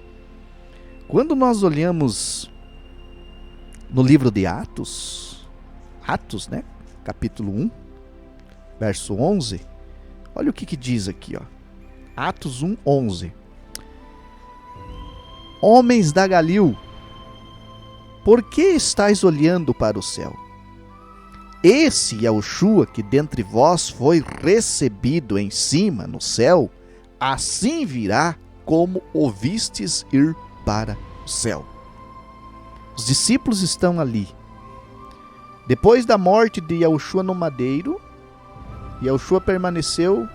Quando nós olhamos no livro de Atos, né? Capítulo 1, verso 11. Olha o que diz aqui, ó. Atos 1:11. Homens da Galil, por que estáis olhando para o céu? Esse Yahushua que dentre vós foi recebido em cima no céu, assim virá como o vistes ir para o céu. Os discípulos estão ali. Depois da morte de Yahushua no madeiro, Yahushua permaneceu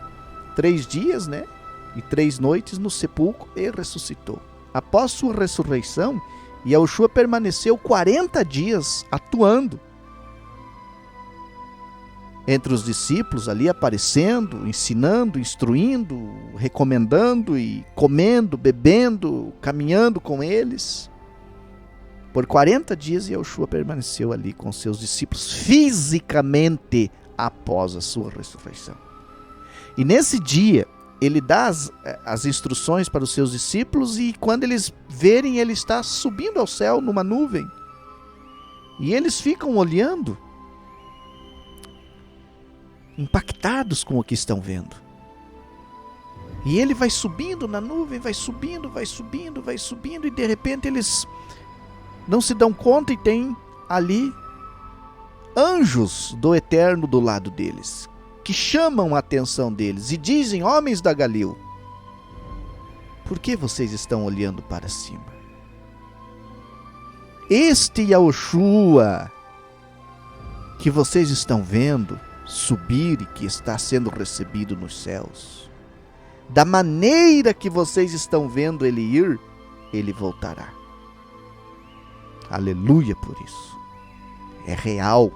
3 dias, né? E 3 noites no sepulcro e ressuscitou. Após sua ressurreição, Yahushua permaneceu 40 dias atuando entre os discípulos ali, aparecendo, ensinando, instruindo, recomendando e comendo, bebendo, caminhando com eles. Por 40 dias Yahushua permaneceu ali com seus discípulos fisicamente após a sua ressurreição. E nesse dia ele dá as instruções para os seus discípulos, e quando eles verem, ele está subindo ao céu numa nuvem. E eles ficam olhando, impactados com o que estão vendo. E ele vai subindo na nuvem, vai subindo, e de repente eles não se dão conta e tem ali anjos do Eterno do lado deles, que chamam a atenção deles e dizem: homens da Galil, por que vocês estão olhando para cima? Este Yahushua que vocês estão vendo subir e que está sendo recebido nos céus, da maneira que vocês estão vendo ele ir, ele voltará. Aleluia por isso. É real.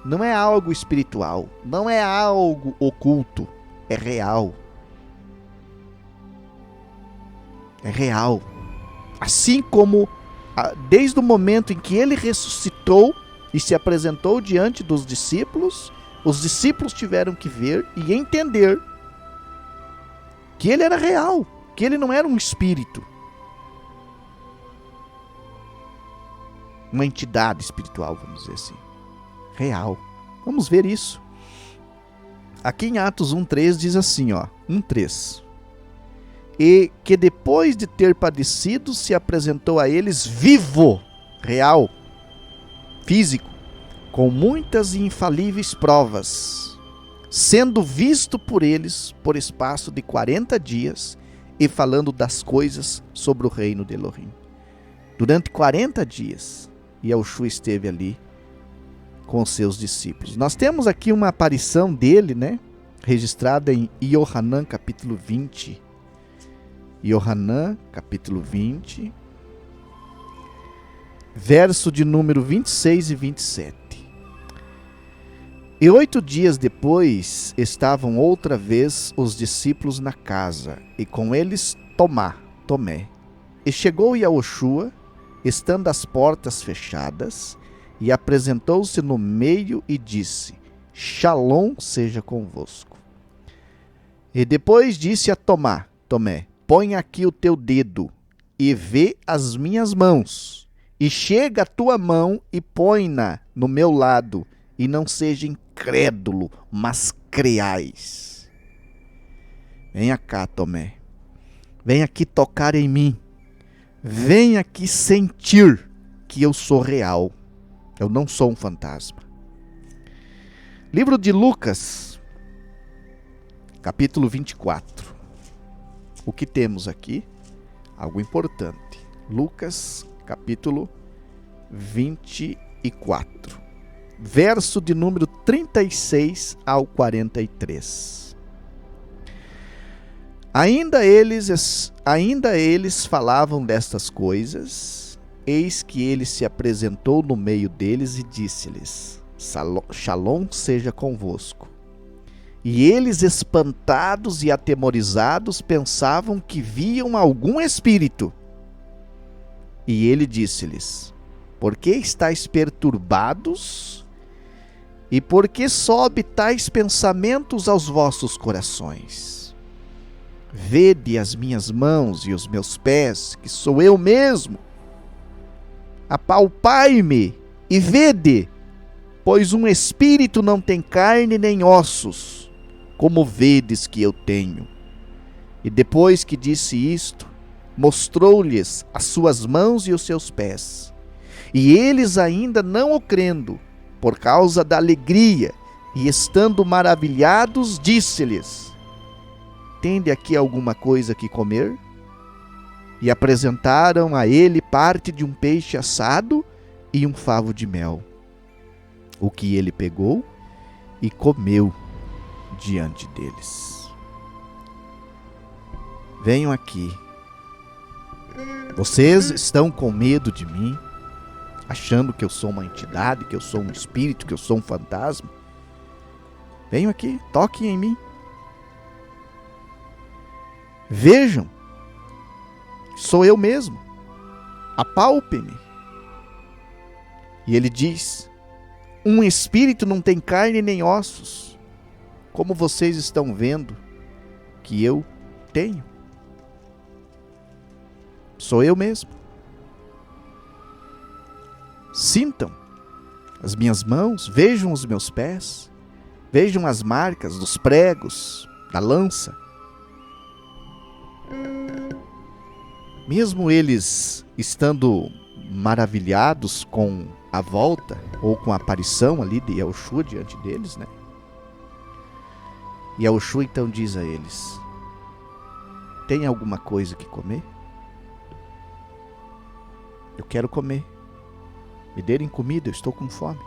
Não é algo espiritual. Não é algo oculto. É real. É real. Assim como desde o momento em que ele ressuscitou e se apresentou diante dos discípulos, os discípulos tiveram que ver e entender que ele era real, que ele não era um espírito, uma entidade espiritual, vamos dizer assim, real. Vamos ver isso. Aqui em Atos 1:3 diz assim, 1:3. E que depois de ter padecido, se apresentou a eles vivo, real, físico, com muitas e infalíveis provas, sendo visto por eles por espaço de 40 dias e falando das coisas sobre o reino de Elohim. Durante 40 dias, Yahushua esteve ali com os seus discípulos. Nós temos aqui uma aparição dele, registrada em Yohanan capítulo 20. Yohanan capítulo 20, verso de número 26 e 27. E 8 dias depois estavam outra vez os discípulos na casa, e com eles Tomé. E chegou Yahushua, estando as portas fechadas, e apresentou-se no meio e disse: Shalom seja convosco. E depois disse a Tomé: põe aqui o teu dedo e vê as minhas mãos, e chega a tua mão e põe-na no meu lado, e não seja incrédulo, mas creais. Venha cá, Tomé. Venha aqui tocar em mim. Venha aqui sentir que eu sou real. Eu não sou um fantasma. Livro de Lucas, capítulo 24. O que temos aqui? Algo importante. Lucas, capítulo 24. Verso de número 36 ao 43. Ainda eles falavam destas coisas, eis que ele se apresentou no meio deles e disse-lhes: Shalom seja convosco. E eles, espantados e atemorizados, pensavam que viam algum espírito. E ele disse-lhes: Por que estáis perturbados? E por que sobe tais pensamentos aos vossos corações? Vede as minhas mãos e os meus pés, que sou eu mesmo. Apalpai-me e vede, pois um espírito não tem carne nem ossos, como vedes que eu tenho. E depois que disse isto, mostrou-lhes as suas mãos e os seus pés. E eles, ainda não o crendo, por causa da alegria, e estando maravilhados, disse-lhes: Tende aqui alguma coisa que comer? E apresentaram a ele parte de um peixe assado e um favo de mel, o que ele pegou e comeu diante deles. Venham aqui. Vocês estão com medo de mim, achando que eu sou uma entidade, que eu sou um espírito, que eu sou um fantasma? Venham aqui, toquem em mim. Vejam, sou eu mesmo. Apalpem-me. E ele diz: um espírito não tem carne nem ossos, como vocês estão vendo que eu tenho. Sou eu mesmo. Sintam as minhas mãos, vejam os meus pés, vejam as marcas dos pregos, da lança. Mesmo eles estando maravilhados com a volta, ou com a aparição ali de Yahushua diante deles, E Yahushua então diz a eles: tem alguma coisa que comer? Eu quero comer. Me derem comida, eu estou com fome.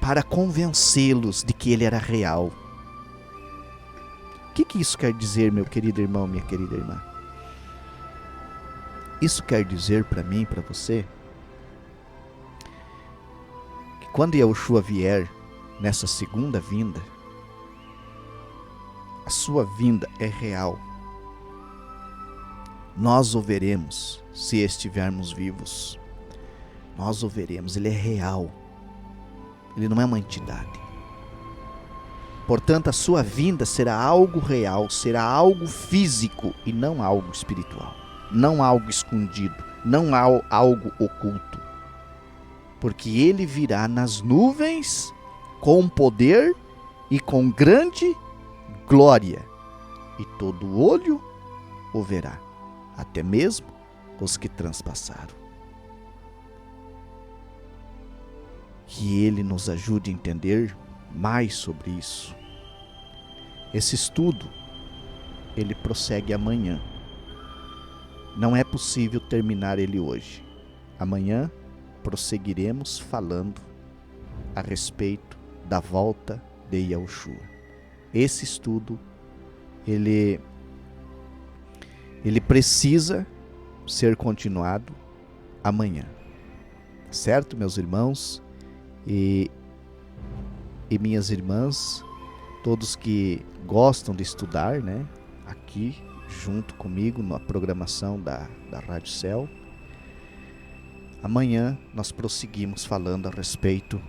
Para convencê-los de que ele era real. O que isso quer dizer, meu querido irmão, minha querida irmã? Isso quer dizer para mim, para você, que quando Yahushua vier nessa segunda vinda, a sua vinda é real. Nós o veremos se estivermos vivos. Nós o veremos, ele é real. Ele não é uma entidade. Portanto, a sua vinda será algo real, será algo físico e não algo espiritual. Não algo escondido, não algo oculto. Porque ele virá nas nuvens com poder e com grande glória. E todo olho o verá, até mesmo os que transpassaram. Que ele nos ajude a entender mais sobre isso. Esse estudo, ele prossegue amanhã. Não é possível terminar ele hoje. Amanhã prosseguiremos falando a respeito da volta de Yahushua. Esse estudo, ele precisa ser continuado amanhã. Certo, meus irmãos e minhas irmãs, todos que gostam de estudar, né, aqui junto comigo na programação da Rádio Céu. Amanhã nós prosseguimos falando a respeito